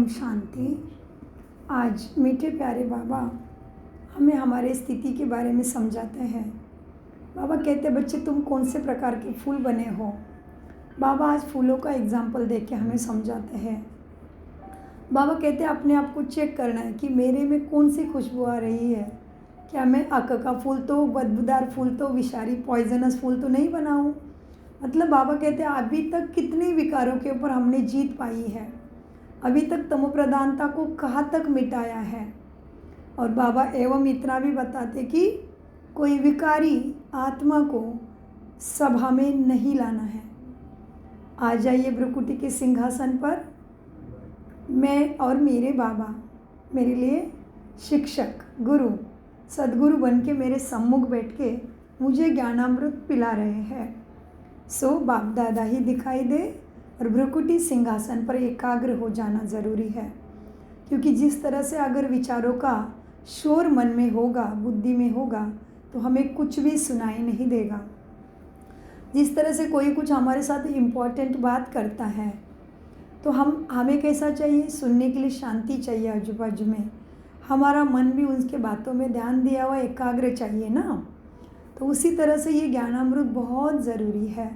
ओम शांति। आज मीठे प्यारे बाबा हमें हमारे स्थिति के बारे में समझाते हैं। बाबा कहते बच्चे तुम कौन से प्रकार के फूल बने हो। बाबा आज फूलों का एग्जाम्पल दे के हमें समझाते हैं। बाबा कहते अपने आप को चेक करना है कि मेरे में कौन सी खुशबू आ रही है। क्या मैं अक का फूल तो, बदबूदार फूल तो, विषारी पॉइजनस फूल तो नहीं बनाऊँ। मतलब बाबा कहते हैं अभी तक कितने विकारों के ऊपर हमने जीत पाई है, अभी तक तमो प्रधानता को कहाँ तक मिटाया है। और बाबा एवं इतना भी बताते कि कोई विकारी आत्मा को सभा में नहीं लाना है। आ जाइए भ्रुकुटी के सिंहासन पर। मैं और मेरे बाबा मेरे लिए शिक्षक, गुरु, सदगुरु बन के मेरे सम्मुख बैठ के मुझे ज्ञानामृत पिला रहे हैं। सो बाप दादा ही दिखाई दे और भ्रुकुटी सिंहासन पर एकाग्र हो जाना ज़रूरी है। क्योंकि जिस तरह से अगर विचारों का शोर मन में होगा, बुद्धि में होगा, तो हमें कुछ भी सुनाई नहीं देगा। जिस तरह से कोई कुछ हमारे साथ इम्पोर्टेंट बात करता है तो हमें कैसा चाहिए, सुनने के लिए शांति चाहिए आजू बाजू में, हमारा मन भी उसके बातों में ध्यान दिया हुआ एकाग्र चाहिए ना। तो उसी तरह से ये ज्ञानामृत बहुत ज़रूरी है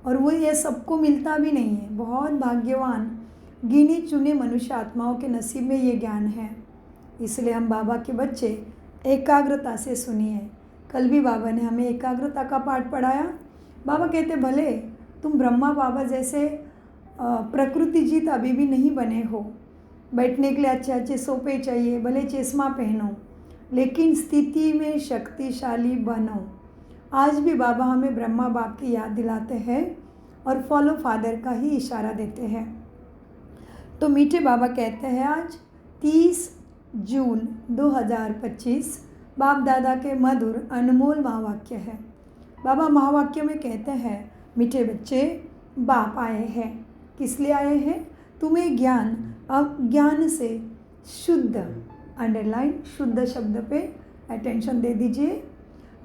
और वो ये सबको मिलता भी नहीं है। बहुत भाग्यवान गिने चुने मनुष्य आत्माओं के नसीब में ये ज्ञान है। इसलिए हम बाबा के बच्चे एकाग्रता से सुनिए। कल भी बाबा ने हमें एकाग्रता का पाठ पढ़ाया। बाबा कहते भले तुम ब्रह्मा बाबा जैसे प्रकृति जीत अभी भी नहीं बने हो, बैठने के लिए अच्छे अच्छे सोफे चाहिए, भले चश्मा पहनो, लेकिन स्थिति में शक्तिशाली बनो। आज भी बाबा हमें ब्रह्मा बाप की याद दिलाते हैं और फॉलो फादर का ही इशारा देते हैं। तो मीठे बाबा कहते हैं आज 30 जून 2025 बाप दादा के मधुर अनमोल महावाक्य है। बाबा महावाक्य में कहते हैं मीठे बच्चे बाप आए हैं। किस लिए आए हैं? तुम्हें ज्ञान अज्ञान से शुद्ध, अंडरलाइन शुद्ध शब्द पे अटेंशन दे दीजिए,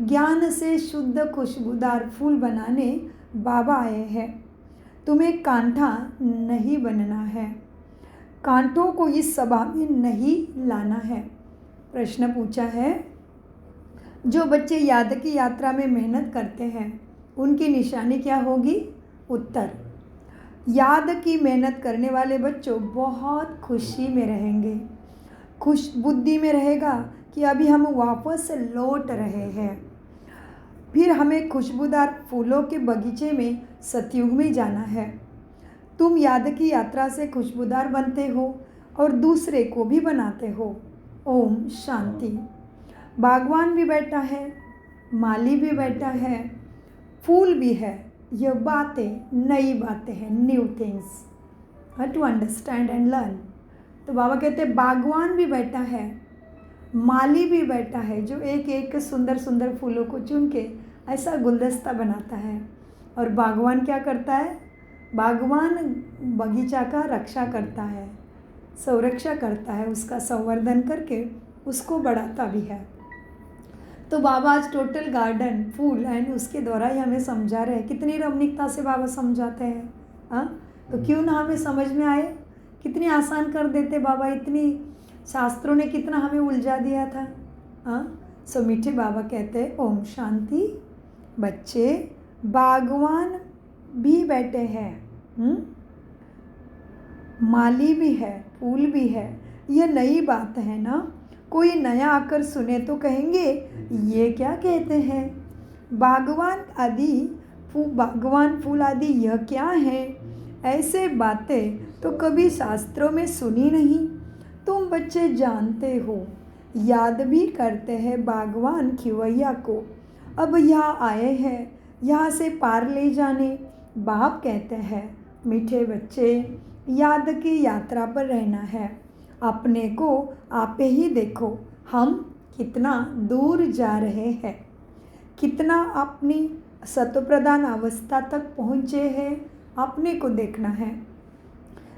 ज्ञान से शुद्ध खुशबूदार फूल बनाने बाबा आए हैं। तुम्हें कांटा नहीं बनना है, कांटों को इस सभा में नहीं लाना है। प्रश्न पूछा है, जो बच्चे याद की यात्रा में मेहनत करते हैं उनकी निशानी क्या होगी? उत्तर, याद की मेहनत करने वाले बच्चों बहुत खुशी में रहेंगे। खुश बुद्धि में रहेगा कि अभी हम वापस लौट रहे हैं। फिर हमें खुशबूदार फूलों के बगीचे में सतयुग में जाना है। तुम याद की यात्रा से खुशबूदार बनते हो और दूसरे को भी बनाते हो। ओम शांति। बागवान भी बैठा है, माली भी बैठा है, फूल भी है। यह बातें नई बातें हैं, new things to understand and learn. तो बाबा कहते हैं बागवान भी बैठा है, माली भी बैठा है, जो एक एक सुंदर सुंदर फूलों को चुन के ऐसा गुलदस्ता बनाता है। और बागवान क्या करता है? बागवान बगीचा का रक्षा करता है, संरक्षा करता है, उसका संवर्धन करके उसको बढ़ाता भी है। तो बाबा आज टोटल गार्डन, फूल एंड उसके द्वारा ही हमें समझा रहे हैं। कितनी रमणीकता से बाबा समझाते हैं। हाँ, तो क्यों ना हमें समझ में आए। कितनी आसान कर देते बाबा, इतनी शास्त्रों ने कितना हमें उलझा दिया था। हाँ, सो मीठे बाबा कहते हैं ओम शांति। बच्चे बागवान भी बैठे हैं, माली भी है, फूल भी है। यह नई बात है ना। कोई नया आकर सुने तो कहेंगे ये क्या कहते हैं? बागवान फूल आदि यह क्या है? ऐसे बातें तो कभी शास्त्रों में सुनी नहीं। तुम बच्चे जानते हो, याद भी करते हैं बागवान खिवैया को। अब यहाँ आए हैं, यहाँ से पार ले जाने। बाप कहते हैं मीठे बच्चे याद की यात्रा पर रहना है। अपने को आप ही देखो, हम कितना दूर जा रहे हैं, कितना अपनी सत्वप्रधान अवस्था तक पहुँचे हैं, अपने को देखना है।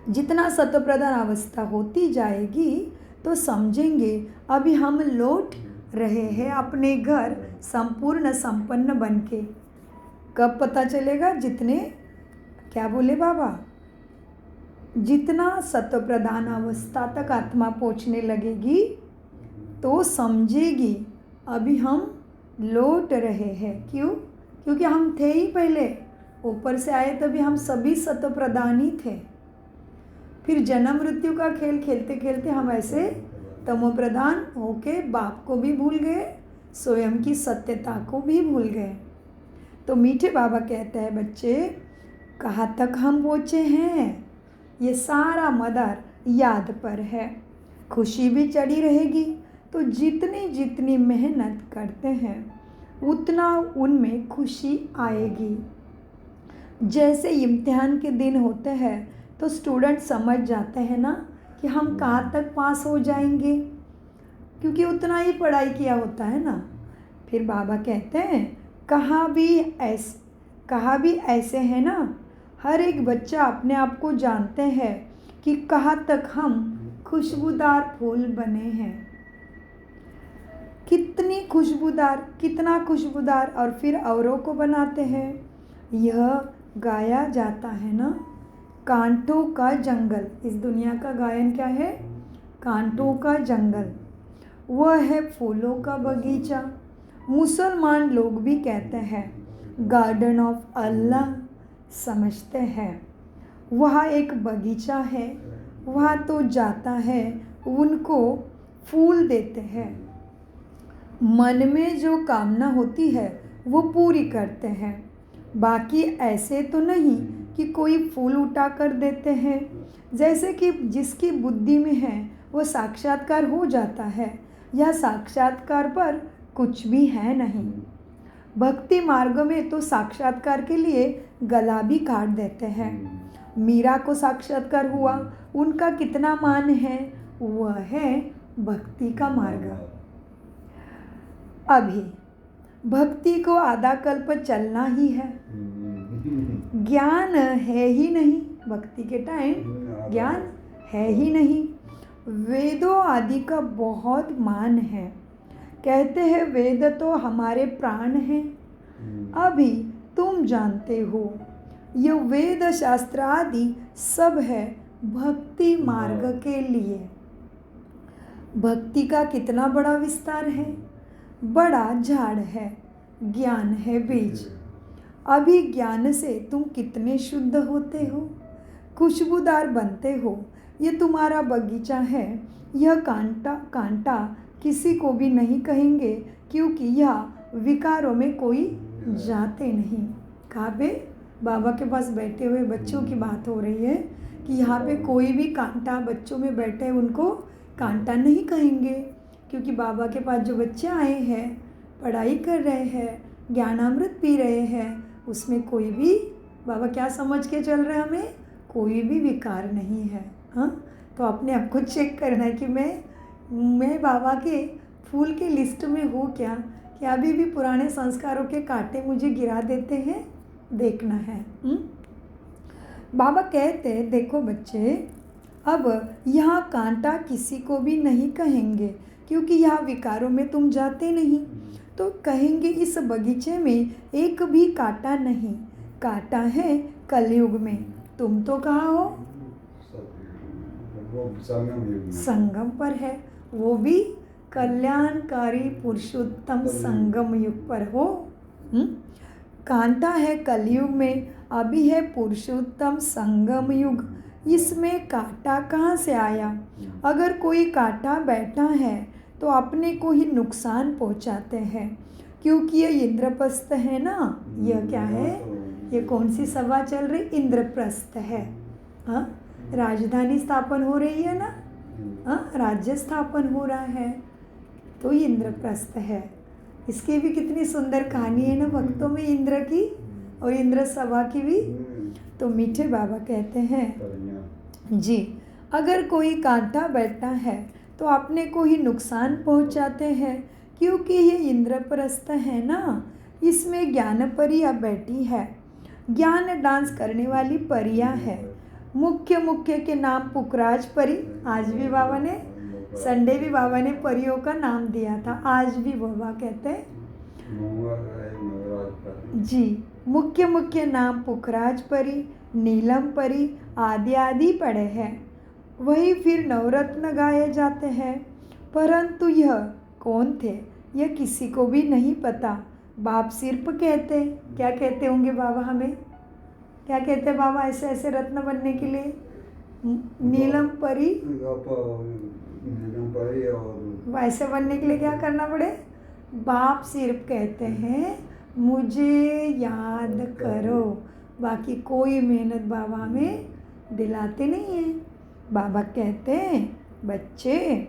जितना सत्वप्रधान अवस्था होती जाएगी तो समझेंगे अभी हम लौट रहे हैं अपने घर संपूर्ण संपन्न बन के। कब पता चलेगा? जितने क्या बोले बाबा, जितना सत्व प्रधान अवस्था तक आत्मा पहुँचने लगेगी तो समझेगी अभी हम लौट रहे हैं। क्यों? क्योंकि हम थे ही पहले, ऊपर से आए तभी हम सभी सत्व प्रधान ही थे। फिर जन्म मृत्यु का खेल खेलते खेलते हम ऐसे तमो प्रधान होके बाप को भी भूल गए, स्वयं की सत्यता को भी भूल गए। तो मीठे बाबा कहते हैं, बच्चे कहाँ तक हम पहुँचे हैं, ये सारा मदार याद पर है। खुशी भी चढ़ी रहेगी, तो जितनी जितनी मेहनत करते हैं उतना उनमें खुशी आएगी। जैसे इम्तिहान के दिन होते हैं तो स्टूडेंट समझ जाते हैं ना कि हम कहाँ तक पास हो जाएंगे, क्योंकि उतना ही पढ़ाई किया होता है ना। फिर बाबा कहते हैं कहाँ भी ऐसे है ना, हर एक बच्चा अपने आप को जानते हैं कि कहाँ तक हम खुशबूदार फूल बने हैं। कितना खुशबूदार और फिर औरों को बनाते हैं। यह गाया जाता है ना, कांटों का जंगल। इस दुनिया का गायन क्या है? कांटों का जंगल। वह है फूलों का बगीचा। मुसलमान लोग भी कहते हैं गार्डन ऑफ अल्लाह, समझते हैं वहाँ एक बगीचा है, वहाँ तो जाता है, उनको फूल देते हैं। मन में जो कामना होती है वो पूरी करते हैं। बाकी ऐसे तो नहीं कि कोई फूल उठा कर देते हैं, जैसे कि जिसकी बुद्धि में है वो साक्षात्कार हो जाता है, या साक्षात्कार पर कुछ भी है नहीं। भक्ति मार्ग में तो साक्षात्कार के लिए गला भी काट देते हैं। मीरा को साक्षात्कार हुआ, उनका कितना मान है, वह है भक्ति का मार्ग। अभी भक्ति को आधा कल्प चलना ही है, ज्ञान है ही नहीं। भक्ति के टाइम ज्ञान है ही नहीं। वेदों आदि का बहुत मान है, कहते हैं वेद तो हमारे प्राण हैं। अभी तुम जानते हो ये वेद शास्त्र आदि सब है भक्ति मार्ग के लिए। भक्ति का कितना बड़ा विस्तार है, बड़ा झाड़ है, ज्ञान है बीज। अभी ज्ञान से तुम कितने शुद्ध होते हो, खुशबूदार बनते हो। ये तुम्हारा बगीचा है। यह कांटा किसी को भी नहीं कहेंगे, क्योंकि यह विकारों में कोई जाते नहीं। कहाँ पे? बाबा के पास बैठे हुए बच्चों की बात हो रही है कि यहाँ पे कोई भी कांटा बच्चों में बैठे उनको कांटा नहीं कहेंगे, क्योंकि बाबा के पास जो बच्चे आए हैं, पढ़ाई कर रहे हैं, ज्ञानामृत पी रहे हैं, उसमें कोई भी, बाबा क्या समझ के चल रहे हैं, हमें कोई भी विकार नहीं है। हाँ, तो अपने आप को चेक करना है कि मैं बाबा के फूल के लिस्ट में हूँ क्या अभी भी पुराने संस्कारों के कांटे मुझे गिरा देते हैं, देखना है। बाबा कहते हैं देखो बच्चे, अब यहाँ कांटा किसी को भी नहीं कहेंगे, क्योंकि यहाँ विकारों में तुम जाते नहीं। तो कहेंगे इस बगीचे में एक भी कांटा नहीं। कांटा है कलयुग में, तुम तो कहाँ हो? संगम पर है, वो भी कल्याणकारी पुरुषोत्तम संगम युग पर हो। कांटा है कलयुग में, अभी है पुरुषोत्तम संगम युग। इसमें कांटा कहाँ से आया? अगर कोई कांटा बैठा है तो अपने को ही नुकसान पहुँचाते हैं, क्योंकि ये इंद्रप्रस्थ है ना। यह क्या है? ये कौन सी सभा चल रही? इंद्रप्रस्थ है। हाँ, राजधानी स्थापन हो रही है ना। हाँ, राज्य स्थापन हो रहा है, तो इंद्रप्रस्थ है। इसकी भी कितनी सुंदर कहानी है ना भक्तों में, इंद्र की और इंद्र सभा की भी। तो मीठे बाबा कहते हैं जी, अगर कोई कांटा बैठता है तो अपने को ही नुकसान पहुंचाते हैं, क्योंकि ये इंद्रप्रस्थ है ना। इसमें ज्ञान परिया बैठी है, ज्ञान डांस करने वाली परिया है। मुख्य के नाम पुखराज परी। आज भी बाबा ने, संडे भी बाबा ने परियों का नाम दिया था, आज भी बाबा कहते हैं जी। मुख्य मुख्य नाम पुखराज परी, नीलम परी आदि आदि पड़े हैं। वही फिर नवरत्न गाए जाते हैं, परंतु यह कौन थे यह किसी को भी नहीं पता। बाप सिर्फ कहते, क्या कहते होंगे बाबा हमें, क्या कहते हैं बाबा ऐसे ऐसे रत्न बनने के लिए? नीलम परी और वैसे बनने के लिए क्या करना पड़े? बाप सिर्फ कहते हैं मुझे याद करो, बाकी कोई मेहनत बाबा हमें दिलाते नहीं हैं। बाबा कहते हैं बच्चे,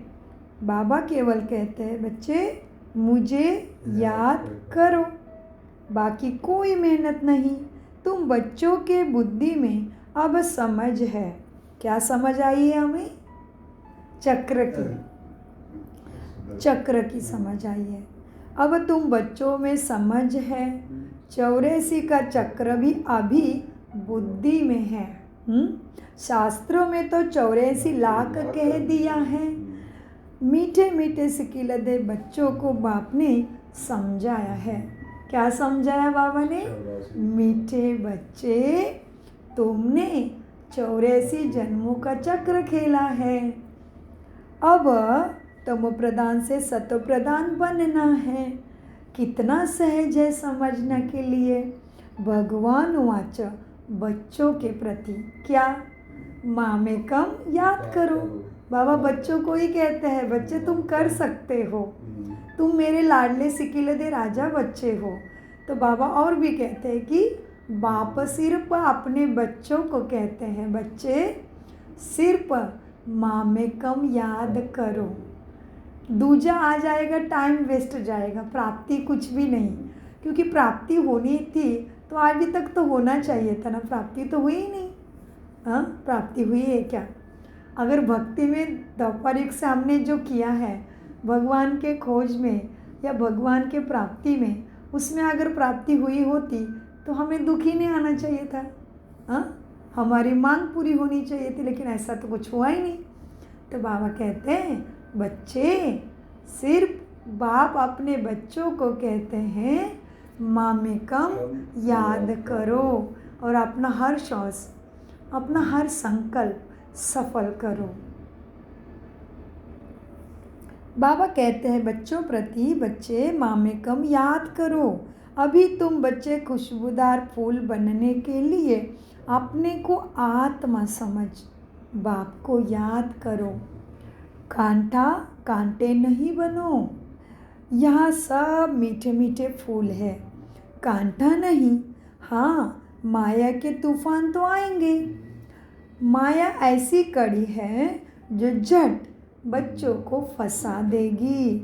बाबा केवल कहते हैं बच्चे मुझे याद करो, बाकी कोई मेहनत नहीं। तुम बच्चों के बुद्धि में अब समझ है, क्या समझ आई है हमें? चक्र की समझ आई है। अब तुम बच्चों में समझ है, 84 का चक्र भी अभी बुद्धि में है। शास्त्रों में तो 84 लाख कह दिया है। मीठे मीठे सिकिलदे बच्चों को बाप ने समझाया है। क्या समझाया बाबा ने? मीठे बच्चे, तुमने 84 जन्मों का चक्र खेला है, अब तमो प्रधान से सतो प्रधान बनना है। कितना सहज है समझने के लिए। भगवान वाच बच्चों के प्रति क्या? मामेकम याद करो। बाबा बच्चों को ही कहते हैं बच्चे तुम कर सकते हो, तुम मेरे लाडले सिकिलदे राजा बच्चे हो। तो बाबा और भी कहते हैं कि बाप सिर्फ अपने बच्चों को कहते हैं बच्चे सिर्फ मामेकम याद करो। दूजा आ जाएगा टाइम वेस्ट जाएगा, प्राप्ति कुछ भी नहीं, क्योंकि प्राप्ति होनी थी तो अभी तक तो होना चाहिए था ना, प्राप्ति तो हुई ही नहीं। हाँ, प्राप्ति हुई है क्या? अगर भक्ति में द्वापर से हमने जो किया है भगवान के खोज में या भगवान के प्राप्ति में, उसमें अगर प्राप्ति हुई होती तो हमें दुख ही नहीं आना चाहिए था। हाँ, हमारी मांग पूरी होनी चाहिए थी, लेकिन ऐसा तो कुछ हुआ ही नहीं। तो बाबा कहते हैं बच्चे सिर्फ बाप अपने बच्चों को कहते हैं मामेकम याद करो और अपना हर श्वास, अपना हर संकल्प सफल करो। बाबा कहते हैं बच्चों प्रति बच्चे मामेकम याद करो। अभी तुम बच्चे खुशबूदार फूल बनने के लिए अपने को आत्मा समझ बाप को याद करो। कांटे नहीं बनो। यहाँ सब मीठे मीठे फूल है, कांटा नहीं। हाँ, माया के तूफान तो आएंगे। माया ऐसी कड़ी है जो झट बच्चों को फंसा देगी,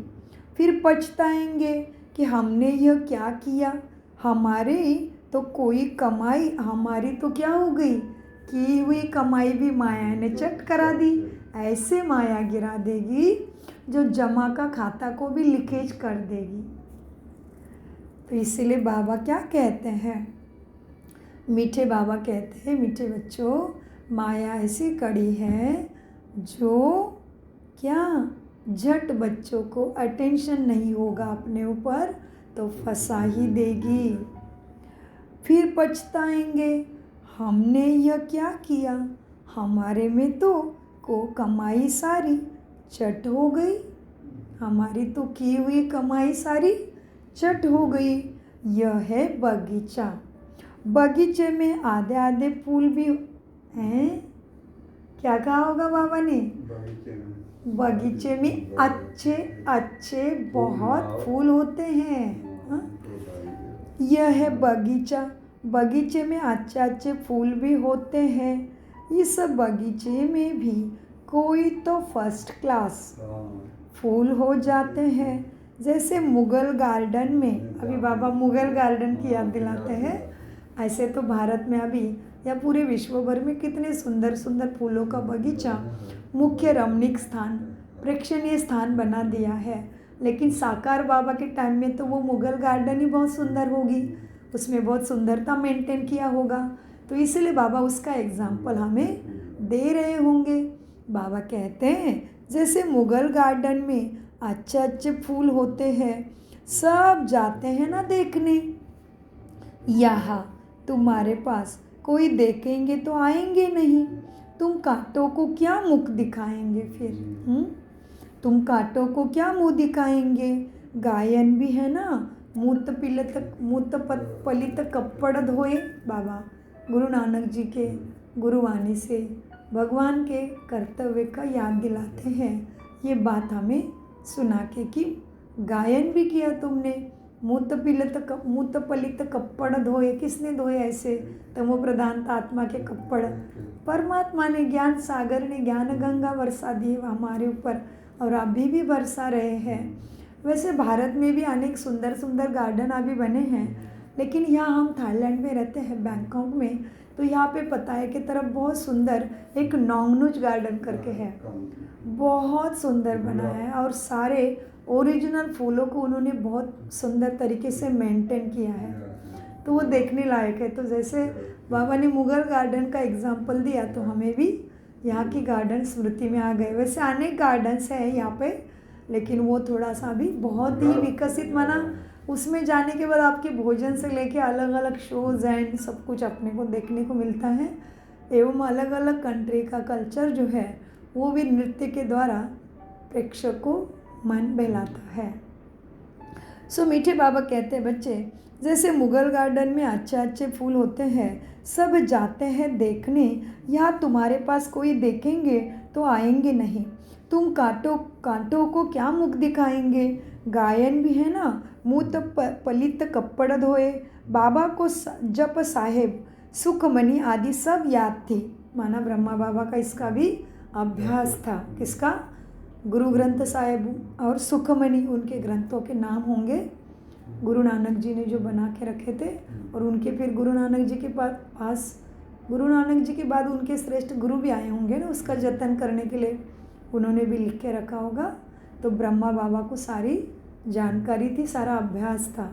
फिर पछताएंगे कि हमने यह क्या किया, हमारी तो कोई कमाई, हमारी तो क्या हो गई, की हुई कमाई भी माया ने चट करा दी। ऐसे माया गिरा देगी जो जमा का खाता को भी लीकेज कर देगी। तो इसीलिए बाबा क्या कहते हैं, मीठे बाबा कहते हैं मीठे बच्चों, माया ऐसी कड़ी है जो क्या झट बच्चों को अटेंशन नहीं होगा अपने ऊपर तो फंसा ही देगी, फिर पछताएंगे हमने यह क्या किया, हमारे में तो को कमाई सारी चट हो गई, हमारी तो की हुई कमाई सारी चट हो गई। यह है बगीचा, बगीचे में आधे आधे फूल भी हैं। क्या कहा होगा बाबा ने? बगीचे में अच्छे अच्छे बहुत फूल होते हैं। हाँ? यह है बगीचा, बगीचे में अच्छे अच्छे फूल भी होते हैं। इस बगीचे में भी कोई तो फर्स्ट क्लास फूल हो जाते हैं, जैसे मुगल गार्डन में। अभी बाबा मुगल गार्डन की याद दिलाते हैं। ऐसे तो भारत में अभी या पूरे विश्व भर में कितने सुंदर सुंदर फूलों का बगीचा मुख्य रमणीक स्थान, प्रेक्षणीय स्थान बना दिया है। लेकिन साकार बाबा के टाइम में तो वो मुगल गार्डन ही बहुत सुंदर होगी, उसमें बहुत सुंदरता मेंटेन किया होगा। तो इसलिए बाबा उसका एग्जाम्पल हमें दे रहे होंगे। बाबा कहते हैं जैसे मुगल गार्डन में अच्छे अच्छे फूल होते हैं, सब जाते हैं ना देखने, यहाँ तुम्हारे पास कोई देखेंगे तो आएंगे नहीं, तुम कांटों को क्या मुख दिखाएंगे फिर? तुम कांटों को क्या मुंह दिखाएंगे? गायन भी है ना, मूत पलित कपड़ धोए। बाबा गुरु नानक जी के गुरुवाणी से भगवान के कर्तव्य का याद दिलाते हैं। ये बात हमें सुना के कि गायन भी किया तुमने, मूत पलित कपड़ धोए। किसने धोए ऐसे तमो प्रधान आत्मा के कपड़? परमात्मा ने, ज्ञान सागर ने ज्ञान गंगा बरसा दी हमारे ऊपर, और अभी भी बरसा रहे हैं। वैसे भारत में भी अनेक सुंदर सुंदर गार्डन अभी बने हैं, लेकिन यहाँ हम थाईलैंड में रहते हैं, बैंकॉक में, तो यहाँ पे पताये की तरफ बहुत सुंदर एक नोंगनुच गार्डन करके है, बहुत सुंदर बना है, और सारे ओरिजिनल फूलों को उन्होंने बहुत सुंदर तरीके से मेंटेन किया है, तो वो देखने लायक है। तो जैसे बाबा ने मुगल गार्डन का एग्जाम्पल दिया, तो हमें भी यहाँ की गार्डन स्मृति में आ गए। वैसे अनेक गार्डन्स हैं यहाँ पे, लेकिन वो थोड़ा सा भी बहुत ही विकसित माना। उसमें जाने के बाद आपके भोजन से लेके अलग अलग शोज़ एंड सब कुछ अपने को देखने को मिलता है, एवं अलग अलग कंट्री का कल्चर जो है वो भी नृत्य के द्वारा प्रेक्षक को मन बहलाता है। सो मीठे बाबा कहते हैं, बच्चे जैसे मुगल गार्डन में अच्छे अच्छे फूल होते हैं, सब जाते हैं देखने, यहाँ तुम्हारे पास कोई देखेंगे तो आएंगे नहीं, तुम कांटों को क्या मुख दिखाएंगे? गायन भी है ना, मूत पलित कपड़ धोए। बाबा को जप साहेब सुखमणि आदि सब याद थी, माना ब्रह्मा बाबा का इसका भी अभ्यास था। किसका? गुरु ग्रंथ साहिब और सुखमणि, उनके ग्रंथों के नाम होंगे, गुरु नानक जी ने जो बना के रखे थे, और उनके फिर गुरु नानक जी के पास गुरु नानक जी के बाद उनके श्रेष्ठ गुरु भी आए होंगे ना, उसका जतन करने के लिए उन्होंने भी लिख के रखा होगा। तो ब्रह्मा बाबा को सारी जानकारी थी, सारा अभ्यास था।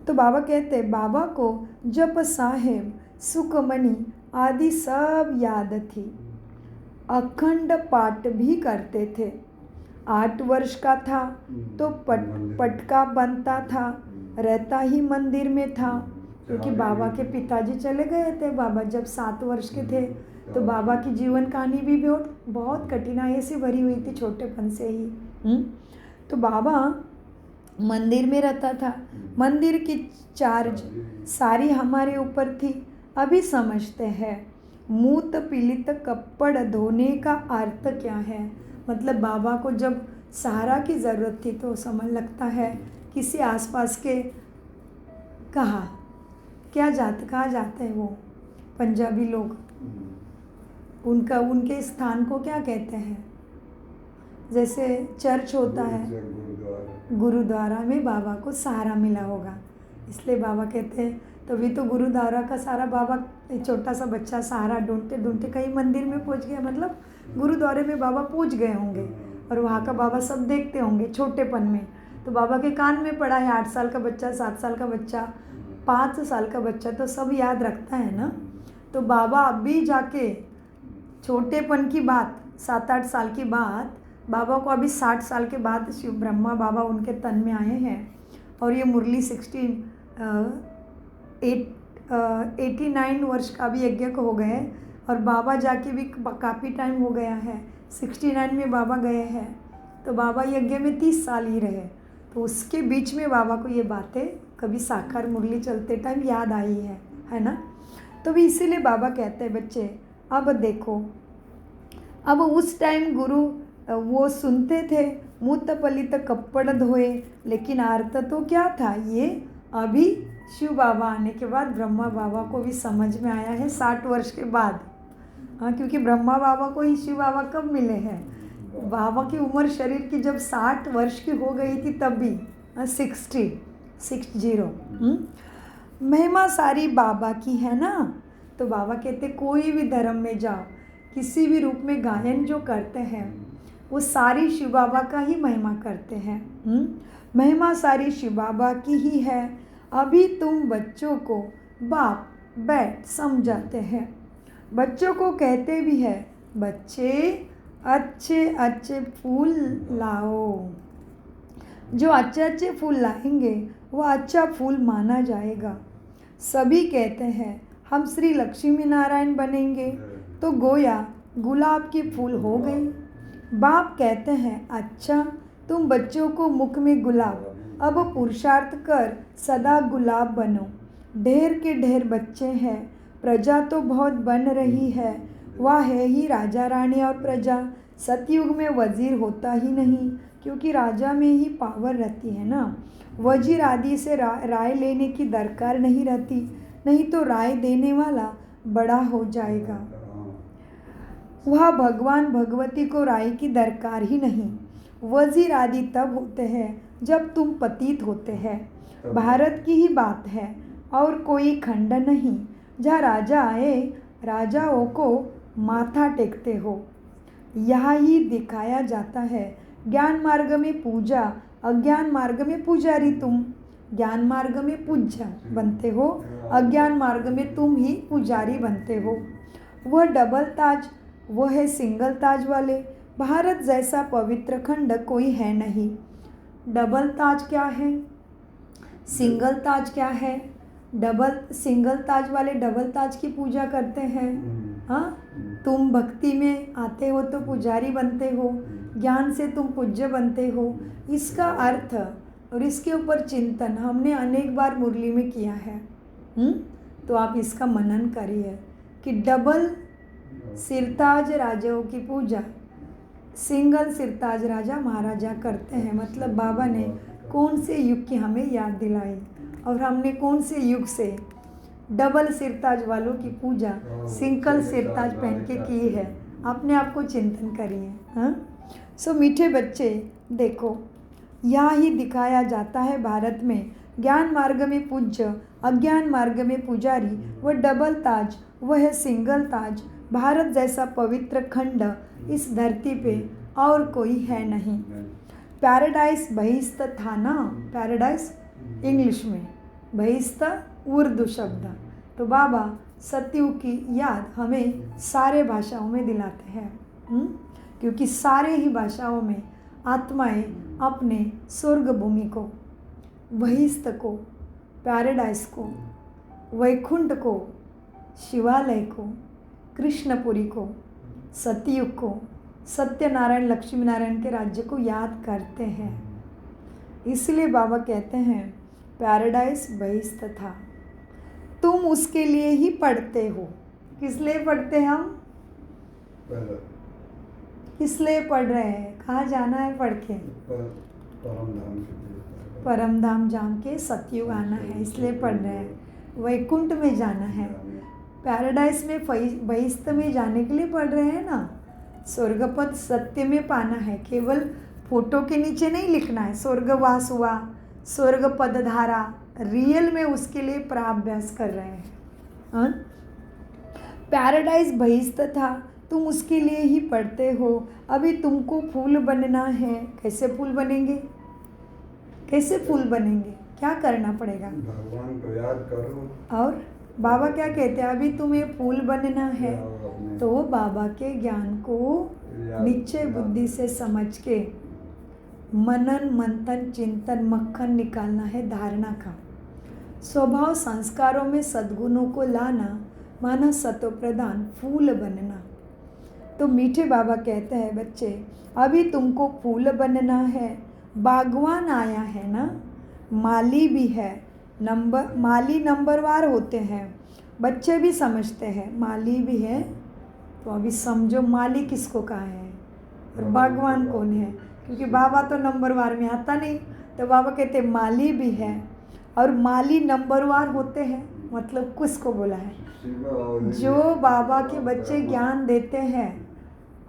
तो बाबा कहते हैं, बाबा को जप साहेब सुखमणि आदि सब याद थी, अखंड पाठ भी करते थे। 8 वर्ष का था तो पटका बनता था, रहता ही मंदिर में था, क्योंकि बाबा के पिताजी चले गए थे। बाबा जब 7 वर्ष के थे, तो बाबा की जीवन कहानी भी बहुत कठिनाई से भरी हुई थी, छोटेपन से ही। तो बाबा मंदिर में रहता था, मंदिर की चार्ज सारी हमारे ऊपर थी। अभी समझते हैं मूत पीलित कपड़ धोने का अर्थ क्या है। मतलब बाबा को जब सहारा की ज़रूरत थी, तो समझ लगता है किसी आसपास के कहाँ जाते हैं वो पंजाबी लोग, उनके स्थान को क्या कहते हैं? जैसे चर्च होता है, गुरुद्वारा में बाबा को सहारा मिला होगा, इसलिए बाबा कहते हैं। तभी तो गुरुद्वारा का सारा बाबा, छोटा सा बच्चा सहारा ढूंढते ढूंढते कहीं मंदिर में पहुंच गया, मतलब गुरुद्वारे में बाबा पहुंच गए होंगे, और वहाँ का बाबा सब देखते होंगे छोटेपन में। तो बाबा के कान में पड़ा है, 8 साल का बच्चा, 7 साल का बच्चा, 5 साल का बच्चा, तो सब याद रखता है ना। तो बाबा अभी जाके छोटेपन की बात, 7-8 साल की बात, बाबा को अभी 60 साल के बाद शिव ब्रह्मा बाबा उनके तन में आए हैं, और ये मुरली 89 वर्ष का भी यज्ञ को हो गए, और बाबा जाके भी काफ़ी टाइम हो गया है, 69 में बाबा गए हैं। तो बाबा यज्ञ में 30 साल ही रहे, तो उसके बीच में बाबा को ये बातें कभी साकार मुरली चलते टाइम याद आई है ना। तो भी इसीलिए बाबा कहते हैं, बच्चे अब देखो, अब उस टाइम गुरु वो सुनते थे मूत पलित कपड़ धोए, लेकिन अर्थ तो क्या था, ये अभी शिव बाबा आने के बाद ब्रह्मा बाबा को भी समझ में आया है, 60 वर्ष के बाद। हाँ, क्योंकि ब्रह्मा बाबा को ही शिव बाबा कब मिले हैं? बाबा की उम्र शरीर की जब 60 वर्ष की हो गई थी, तब भी 60 महिमा सारी बाबा की है ना। तो बाबा कहते कोई भी धर्म में जाओ, किसी भी रूप में गायन जो करते हैं, वो सारी शिव बाबा का ही महिमा करते हैं। महिमा सारी शिव बाबा की ही है। अभी तुम बच्चों को बाप बैठ समझाते हैं, बच्चों को कहते भी है, बच्चे अच्छे अच्छे फूल लाओ, जो अच्छे अच्छे फूल लाएंगे वो अच्छा फूल माना जाएगा। सभी कहते हैं हम श्री लक्ष्मी नारायण बनेंगे, तो गोया गुलाब की फूल हो गई। बाप कहते हैं अच्छा तुम बच्चों को मुख में गुलाब, अब पुरुषार्थ कर सदा गुलाब बनो। ढेर के ढेर बच्चे हैं, प्रजा तो बहुत बन रही है, वह है ही राजा रानी और प्रजा। सतयुग में वजीर होता ही नहीं, क्योंकि राजा में ही पावर रहती है ना। वजीर आदि से राय लेने की दरकार नहीं रहती, नहीं तो राय देने वाला बड़ा हो जाएगा। वह भगवान भगवती को राय की दरकार ही नहीं। वजीर आदि तब होते हैं जब तुम पतित होते हैं। भारत की ही बात है और कोई खंड नहीं, जहाँ राजा आए राजाओं को माथा टेकते हो। यहाँ ही दिखाया जाता है ज्ञान मार्ग में पूजा, अज्ञान मार्ग में पुजारी। तुम ज्ञान मार्ग में पूज्य बनते हो, अज्ञान मार्ग में तुम ही पुजारी बनते हो। वह डबल ताज, वह है सिंगल ताज वाले। भारत जैसा पवित्र खंड कोई है नहीं। डबल ताज क्या है, सिंगल ताज क्या है? सिंगल ताज वाले डबल ताज की पूजा करते हैं। हाँ, तुम भक्ति में आते हो तो पुजारी बनते हो, ज्ञान से तुम पूज्य बनते हो। इसका अर्थ और इसके ऊपर चिंतन हमने अनेक बार मुरली में किया है। तो आप इसका मनन करिए कि डबल सिरताज राजाओं की पूजा सिंगल सिरताज राजा महाराजा करते हैं। मतलब बाबा ने कौन से युग की हमें याद दिलाई और हमने कौन से युग से डबल सिरताज वालों की पूजा सिंगल सिरताज पहन के की है। अपने आप को चिंतन करिए। हाँ, सो मीठे बच्चे देखो, यहाँ ही दिखाया जाता है भारत में ज्ञान मार्ग में पूज्य, अज्ञान मार्ग में पुजारी। वह डबल ताज, वह है सिंगल ताज। भारत जैसा पवित्र खंड इस धरती पे और कोई है नहीं। पैराडाइज बहिस्त था ना, पैराडाइज इंग्लिश में, बहिस्त उर्दू शब्द। तो बाबा सतयुग की याद हमें सारे भाषाओं में दिलाते हैं, क्योंकि सारे ही भाषाओं में आत्माएं अपने स्वर्ग भूमि को, बहिस्त को, पैराडाइज को, वैकुंठ को, शिवालय को, कृष्णपुरी को, सतयुग को, सत्यनारायण लक्ष्मी नारायण के राज्य को याद करते हैं। इसलिए बाबा कहते हैं पैराडाइज बहिस्त था। तुम उसके लिए ही पढ़ते हो। किस लिए पढ़ते हैं हम? किस लिए पढ़ रहे हैं? कहाँ जाना है पढ़ के? परम धाम जान के सतयुग आना है, इसलिए पढ़ रहे हैं। वैकुंठ में जाना है, पैराडाइज में बहिस्त में जाने के लिए पढ़ रहे हैं ना। स्वर्गपद सत्य में पाना है, केवल फोटो के नीचे नहीं लिखना है स्वर्गवास हुआ, स्वर्ग पदधारा। रियल में उसके लिए प्राभ्यास कर रहे हैं। पैराडाइज बहिस्त था, तुम उसके लिए ही पढ़ते हो। अभी तुमको फूल बनना है। कैसे फूल बनेंगे? कैसे फूल बनेंगे? क्या करना पड़ेगा? भगवान को याद करो। और बाबा क्या कहते हैं? अभी तुम्हें फूल बनना है तो बाबा के ज्ञान को निश्चय बुद्धि से समझ के मनन मंथन चिंतन मक्खन निकालना है धारणा का। स्वभाव संस्कारों में सद्गुणों को लाना माना सतो प्रदान फूल बनना। तो मीठे बाबा कहते हैं बच्चे अभी तुमको फूल बनना है। बागवान आया है ना, माली भी है। माली नंबरवार होते हैं, बच्चे भी समझते हैं माली भी है। तो अभी समझो माली किसको कहा है और बागवान कौन है, क्योंकि बाबा तो नंबरवार में आता नहीं। तो बाबा कहते हैं माली भी है और माली नंबरवार होते हैं। मतलब किसको बोला है? जो बाबा के बच्चे ज्ञान देते हैं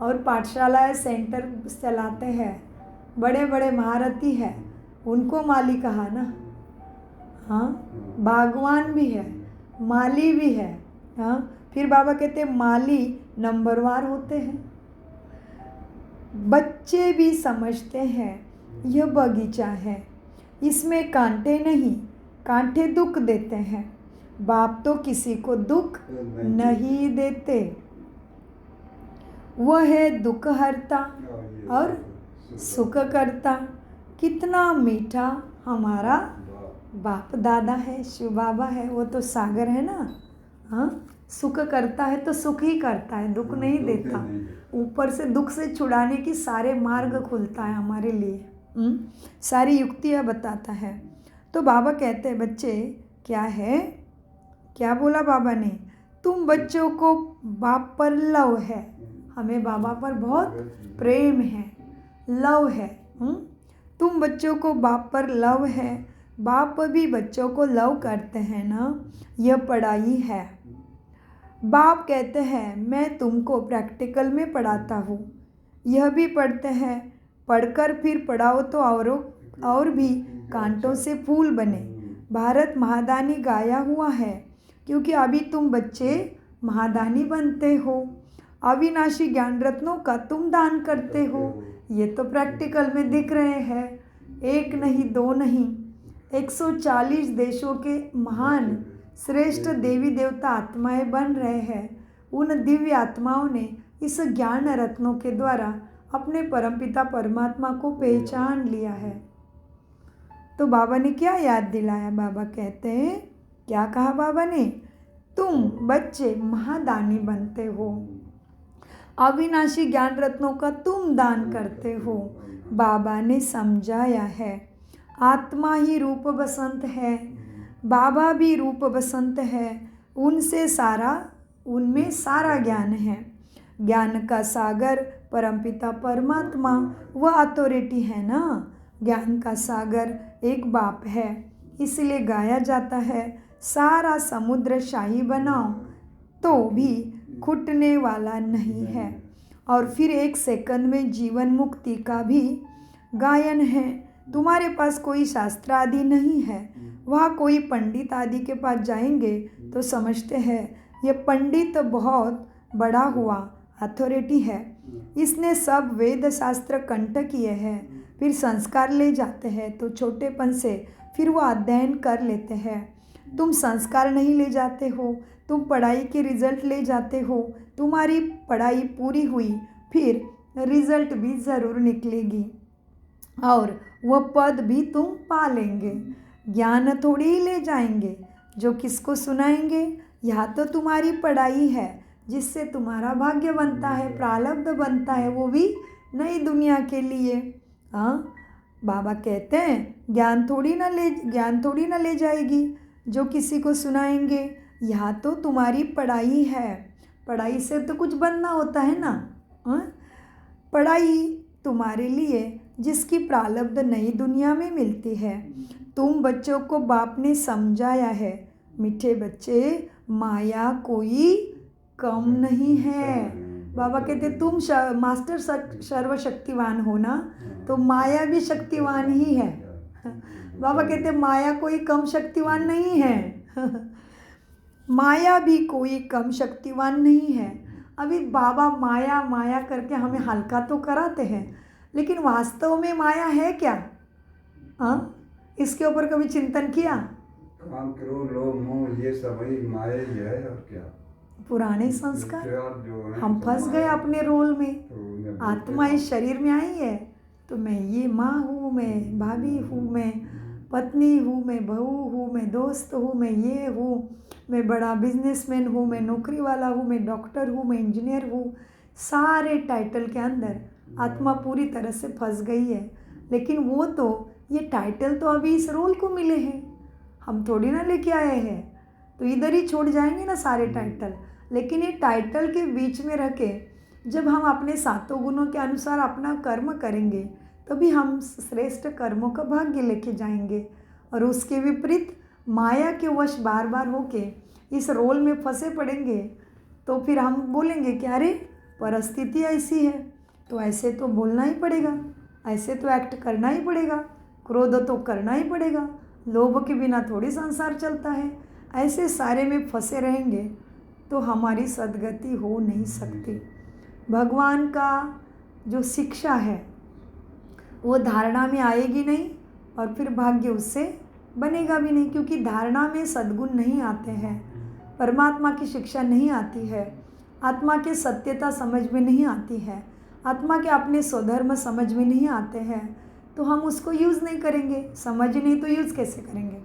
और पाठशालाएं सेंटर चलाते हैं, बड़े बड़े महारथी हैं, उनको माली कहा ना। हाँ, बागवान भी है, माली भी है। हाँ, फिर बाबा कहते हैं माली नंबरवार होते हैं। बच्चे भी समझते हैं यह बगीचा है, इसमें कांटे नहीं, कांटे दुख देते हैं। बाप तो किसी को दुख नहीं देते, वह है दुख हरता और सुख करता। कितना मीठा हमारा बाप दादा है, शिव बाबा है, वो तो सागर है ना। हाँ, सुख करता है तो सुख ही करता है, दुख नहीं देता। ऊपर से दुख से छुड़ाने की सारे मार्ग खुलता है हमारे लिए। सारी युक्तियाँ बताता है। तो बाबा कहते हैं बच्चे क्या है, क्या बोला बाबा ने, तुम बच्चों को बाप पर लव है, हमें बाबा पर बहुत प्रेम है, लव है। तुम बच्चों को बाप पर लव है, बाप भी बच्चों को लव करते हैं ना, यह पढ़ाई है। बाप कहते हैं मैं तुमको प्रैक्टिकल में पढ़ाता हूँ, यह भी पढ़ते हैं, पढ़कर फिर पढ़ाओ तो और भी कांटों से फूल बने। भारत महादानी गाया हुआ है, क्योंकि अभी तुम बच्चे महादानी बनते हो, अविनाशी ज्ञान रत्नों का तुम दान करते हो। ये तो प्रैक्टिकल में दिख रहे हैं, एक नहीं दो नहीं, 140 देशों के महान श्रेष्ठ देवी देवता आत्माएं बन रहे हैं। उन दिव्य आत्माओं ने इस ज्ञान रत्नों के द्वारा अपने परमपिता परमात्मा को पहचान लिया है। तो बाबा ने क्या याद दिलाया, बाबा कहते हैं क्या कहा बाबा ने, तुम बच्चे महादानी बनते हो, अविनाशी ज्ञान रत्नों का तुम दान करते हो। बाबा ने समझाया है आत्मा ही रूप बसंत है, बाबा भी रूप बसंत है, उनमें सारा ज्ञान है। ज्ञान का सागर परमपिता परमात्मा वह अथॉरिटी है ना, ज्ञान का सागर एक बाप है। इसलिए गाया जाता है सारा समुद्र शाही बनाओ तो भी घुटने वाला नहीं है। और फिर 1 सेकंड में जीवन मुक्ति का भी गायन है। तुम्हारे पास कोई शास्त्र आदि नहीं है, वहाँ कोई पंडित आदि के पास जाएंगे तो समझते हैं ये पंडित बहुत बड़ा हुआ, अथॉरिटी है, इसने सब वेद शास्त्र कंठ किए हैं। फिर संस्कार ले जाते हैं तो छोटेपन से फिर वो अध्ययन कर लेते हैं। तुम संस्कार नहीं ले जाते हो, तुम पढ़ाई के रिजल्ट ले जाते हो, तुम्हारी पढ़ाई पूरी हुई फिर रिजल्ट भी ज़रूर निकलेगी और वह पद भी तुम पा लेंगे। ज्ञान थोड़ी ही ले जाएंगे जो किसको सुनाएंगे, यह तो तुम्हारी पढ़ाई है जिससे तुम्हारा भाग्य बनता है, प्रारब्ध बनता है, वो भी नई दुनिया के लिए। हाँ, बाबा कहते हैं ज्ञान थोड़ी ना ले जाएगी जो किसी को सुनाएंगे, यह तो तुम्हारी पढ़ाई है। पढ़ाई से तो कुछ बनना होता है ना। पढ़ाई तुम्हारे लिए जिसकी प्रारब्ध नई दुनिया में मिलती है। तुम बच्चों को बाप ने समझाया है, मीठे बच्चे माया कोई कम नहीं है। बाबा कहते तुम मास्टर सर्वशक्तिवान हो ना, तो माया भी शक्तिवान ही है। बाबा कहते माया कोई कम शक्तिवान नहीं है। माया भी कोई कम शक्तिवान नहीं है। अभी बाबा माया माया करके हमें हल्का तो कराते हैं, लेकिन वास्तव में माया है क्या? इसके ऊपर कभी चिंतन किया? काम, क्रोध, लोभ, मोह ये सब ही माया ही है और क्या। पुराने संस्कार, जो है हम फंस गए अपने रोल में। तो आत्मा इस शरीर में आई है तो मैं ये माँ हूँ, मैं भाभी हूँ, मैं पत्नी हूँ, मैं बहू हूँ, मैं दोस्त हूँ, मैं ये हूँ, मैं बड़ा बिजनेसमैन हूँ, मैं नौकरी वाला हूँ, मैं डॉक्टर हूँ, मैं इंजीनियर हूँ। सारे टाइटल के अंदर आत्मा पूरी तरह से फंस गई है। लेकिन वो तो ये टाइटल तो अभी इस रोल को मिले हैं, हम थोड़ी ना लेके आए हैं, तो इधर ही छोड़ जाएंगे ना सारे टाइटल। लेकिन ये टाइटल के बीच में रह के जब हम अपने 7 गुणों के अनुसार अपना कर्म करेंगे तभी हम श्रेष्ठ कर्मों का भाग्य लेके जाएंगे। और उसके विपरीत माया के वश बार बार होके इस रोल में फंसे पड़ेंगे तो फिर हम बोलेंगे कि अरे परिस्थिति ऐसी है तो ऐसे तो बोलना ही पड़ेगा, ऐसे तो एक्ट करना ही पड़ेगा, क्रोध तो करना ही पड़ेगा, लोभ के बिना थोड़ी संसार चलता है। ऐसे सारे में फंसे रहेंगे तो हमारी सद्गति हो नहीं सकती। भगवान का जो शिक्षा है वो धारणा में आएगी नहीं और फिर भाग्य उससे बनेगा भी नहीं, क्योंकि धारणा में सद्गुण नहीं आते हैं, परमात्मा की शिक्षा नहीं आती है, आत्मा के सत्यता समझ में नहीं आती है, आत्मा के अपने स्वधर्म समझ में नहीं आते हैं, तो हम उसको यूज़ नहीं करेंगे। समझ नहीं तो यूज़ कैसे करेंगे?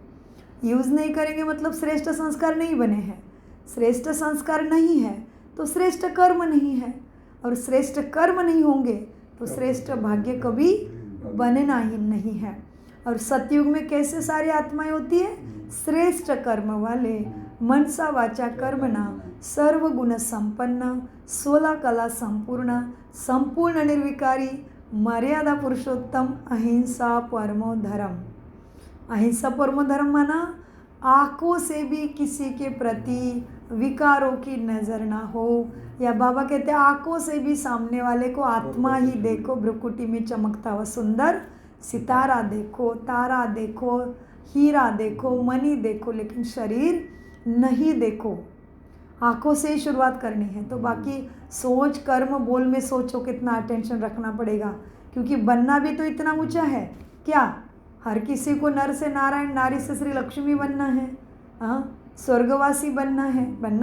यूज़ नहीं करेंगे मतलब श्रेष्ठ संस्कार नहीं बने हैं। श्रेष्ठ संस्कार नहीं है तो श्रेष्ठ कर्म नहीं है, और श्रेष्ठ कर्म नहीं होंगे तो श्रेष्ठ भाग्य कभी बनना ही नहीं है। और सतयुग में कैसे सारी आत्माएं होती है? श्रेष्ठ कर्म वाले, मनसा वाचा कर्मणा सर्व गुण संपन्न, 16 कला संपूर्ण, संपूर्ण निर्विकारी, मर्यादा पुरुषोत्तम, अहिंसा परमो धर्म। अहिंसा परमो धर्म माना आँखों से भी किसी के प्रति विकारों की नज़र ना हो, या बाबा कहते हैं आँखों से भी सामने वाले को आत्मा ही देखो, भ्रुकुटी में चमकता हुआ सुंदर सितारा देखो, तारा देखो, हीरा देखो, मणि देखो, लेकिन शरीर नहीं देखो। आँखों से ही शुरुआत करनी है। तो बाकी सोच कर्म बोल में सोचो कितना अटेंशन रखना पड़ेगा, क्योंकि बनना भी तो इतना ऊंचा है। क्या हर किसी को नर से नारायण, नारी से श्री लक्ष्मी बनना है? हाँ, स्वर्गवासी बनना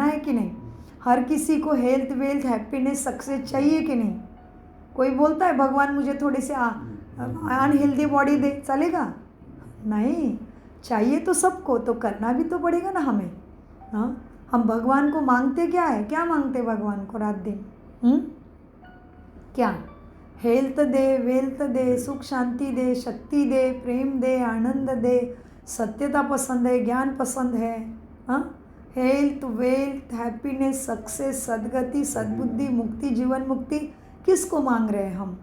है कि नहीं? हर किसी को हेल्थ वेल्थ हैप्पीनेस सक्सेस चाहिए कि नहीं? कोई बोलता है भगवान मुझे थोड़ी सी अनहेल्दी बॉडी दे, चलेगा? नहीं, चाहिए तो सबको, तो करना भी तो पड़ेगा ना हमें। हाँ, हम भगवान को मांगते क्या है? क्या मांगते भगवान को रात दिन? क्या? हेल्थ दे, वेल्थ दे, सुख शांति दे, शक्ति दे, प्रेम दे, आनंद दे, सत्यता पसंद है, ज्ञान पसंद है। हाँ, हेल्थ वेल्थ हैप्पीनेस सक्सेस सद्गति सद्बुद्धि मुक्ति जीवन मुक्ति किसको मांग रहे हैं हम?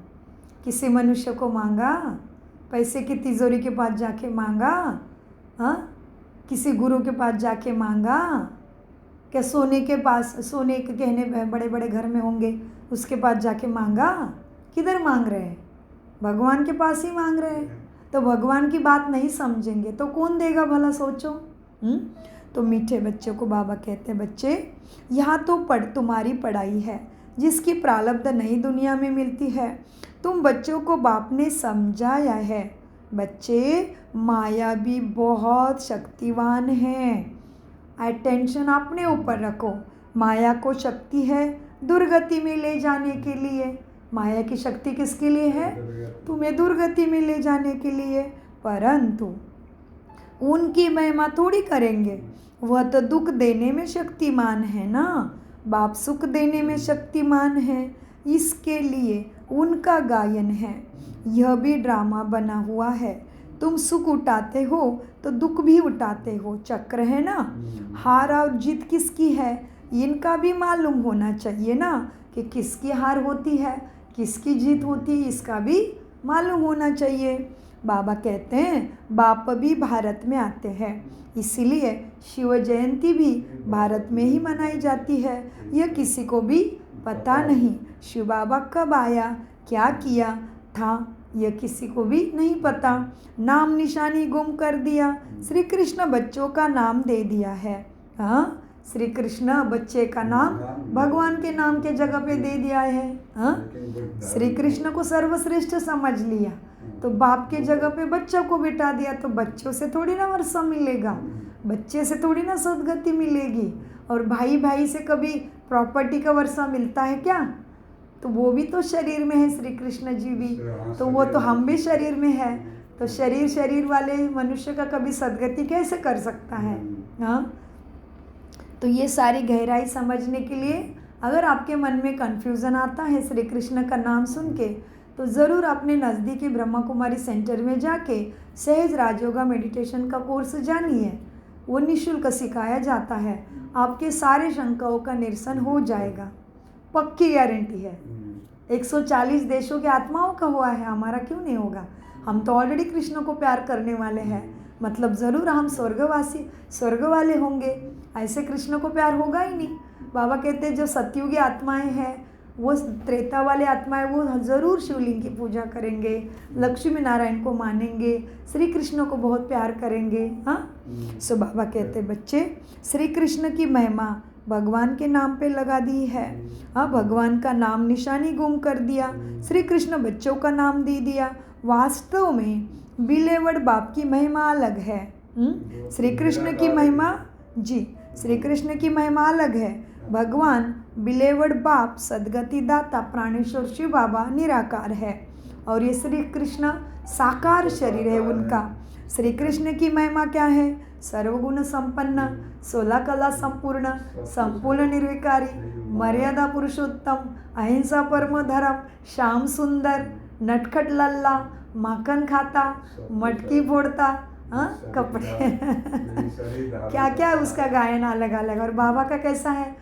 किसी मनुष्य को मांगा? पैसे की तिजोरी के पास जाके मांगा? हाँ, किसी गुरु के पास जाके मांगा? क्या सोने के पास, सोने के गहने बड़े बड़े घर में होंगे उसके पास जाके मांगा? किधर मांग रहे हैं? भगवान के पास ही मांग रहे हैं। तो भगवान की बात नहीं समझेंगे तो कौन देगा भला, सोचो। तो मीठे बच्चों को बाबा कहते हैं, बच्चे यहाँ तो तुम्हारी पढ़ाई है जिसकी प्रारब्ध नई दुनिया में मिलती है। तुम बच्चों को बाप ने समझाया है, बच्चे माया भी बहुत शक्तिवान है। अटेंशन अपने ऊपर रखो। माया को शक्ति है दुर्गति में ले जाने के लिए। माया की शक्ति किसके लिए है? तुम्हें दुर्गति में ले जाने के लिए। परंतु उनकी महिमा थोड़ी करेंगे, वह तो दुख देने में शक्तिमान है ना। बाप सुख देने में शक्तिमान है, इसके लिए उनका गायन है। यह भी ड्रामा बना हुआ है। तुम सुख उठाते हो तो दुख भी उठाते हो, चक्र है ना। हार और जीत किसकी है इनका भी मालूम होना चाहिए ना, कि किसकी हार होती है किसकी जीत होती है, इसका भी मालूम होना चाहिए। बाबा कहते हैं बाप भी भारत में आते हैं, इसीलिए शिव जयंती भी भारत में ही मनाई जाती है। यह किसी को भी पता नहीं शिव बाबा कब आया, क्या किया था, यह किसी को भी नहीं पता। नाम निशानी गुम कर दिया, श्री कृष्ण बच्चों का नाम दे दिया है। हाँ, श्री कृष्ण बच्चे का नाम भगवान के नाम के जगह पे दे दिया है। हाँ, श्री कृष्ण को सर्वश्रेष्ठ समझ लिया तो बाप के जगह पे बच्चों को बिठा दिया, तो बच्चों से थोड़ी ना वर्षा मिलेगा, बच्चे से थोड़ी ना सद्गति मिलेगी। और भाई भाई से कभी प्रॉपर्टी का वर्षा मिलता है क्या? तो वो भी तो शरीर में है, श्री कृष्ण जी भी तो वो तो हम भी शरीर में है। तो शरीर वाले मनुष्य का कभी सद्गति कैसे कर सकता है? हाँ, तो ये सारी गहराई समझने के लिए अगर आपके मन में कन्फ्यूज़न आता है श्री कृष्ण का नाम सुन के, तो ज़रूर अपने नज़दीकी ब्रह्मा कुमारी सेंटर में जाके सहज राजयोगा मेडिटेशन का कोर्स जानिए। वो निःशुल्क सिखाया जाता है, आपके सारे शंकाओं का निरसन हो जाएगा, पक्की गारंटी है। 140 देशों की आत्माओं का हुआ है, हमारा क्यों नहीं होगा? हम तो ऑलरेडी कृष्ण को प्यार करने वाले हैं, मतलब ज़रूर हम स्वर्ग वाले होंगे। ऐसे कृष्ण को प्यार होगा ही नहीं। बाबा कहते हैं जो सतयुगी आत्माएं हैं वो त्रेता वाले आत्माएं वो ज़रूर शिवलिंग की पूजा करेंगे, लक्ष्मी नारायण को मानेंगे, श्री कृष्ण को बहुत प्यार करेंगे। हाँ, सो बाबा कहते बच्चे श्री कृष्ण की महिमा भगवान के नाम पे लगा दी है। हाँ, भगवान का नाम निशानी गुम कर दिया, श्री कृष्ण बच्चों का नाम दे दिया। वास्तव में बिलेवड बाप की महिमा अलग है। श्री कृष्ण की महिमा श्री कृष्ण की महिमा अलग है। भगवान बिलेवड बाप सदगति दाता प्राणेश्वर शिव बाबा निराकार है। और ये श्री कृष्ण साकार शरीर है उनका। श्री कृष्ण की महिमा क्या है? सर्वगुण संपन्न, 16 कला संपूर्ण, संपूर्ण निर्विकारी, मर्यादा पुरुषोत्तम, अहिंसा परम धर्म, श्याम सुंदर, नटखट लल्ला, माखन खाता, मटकी फोड़ता, कपड़े क्या क्या उसका गायन अलग अलग। और बाबा का कैसा है?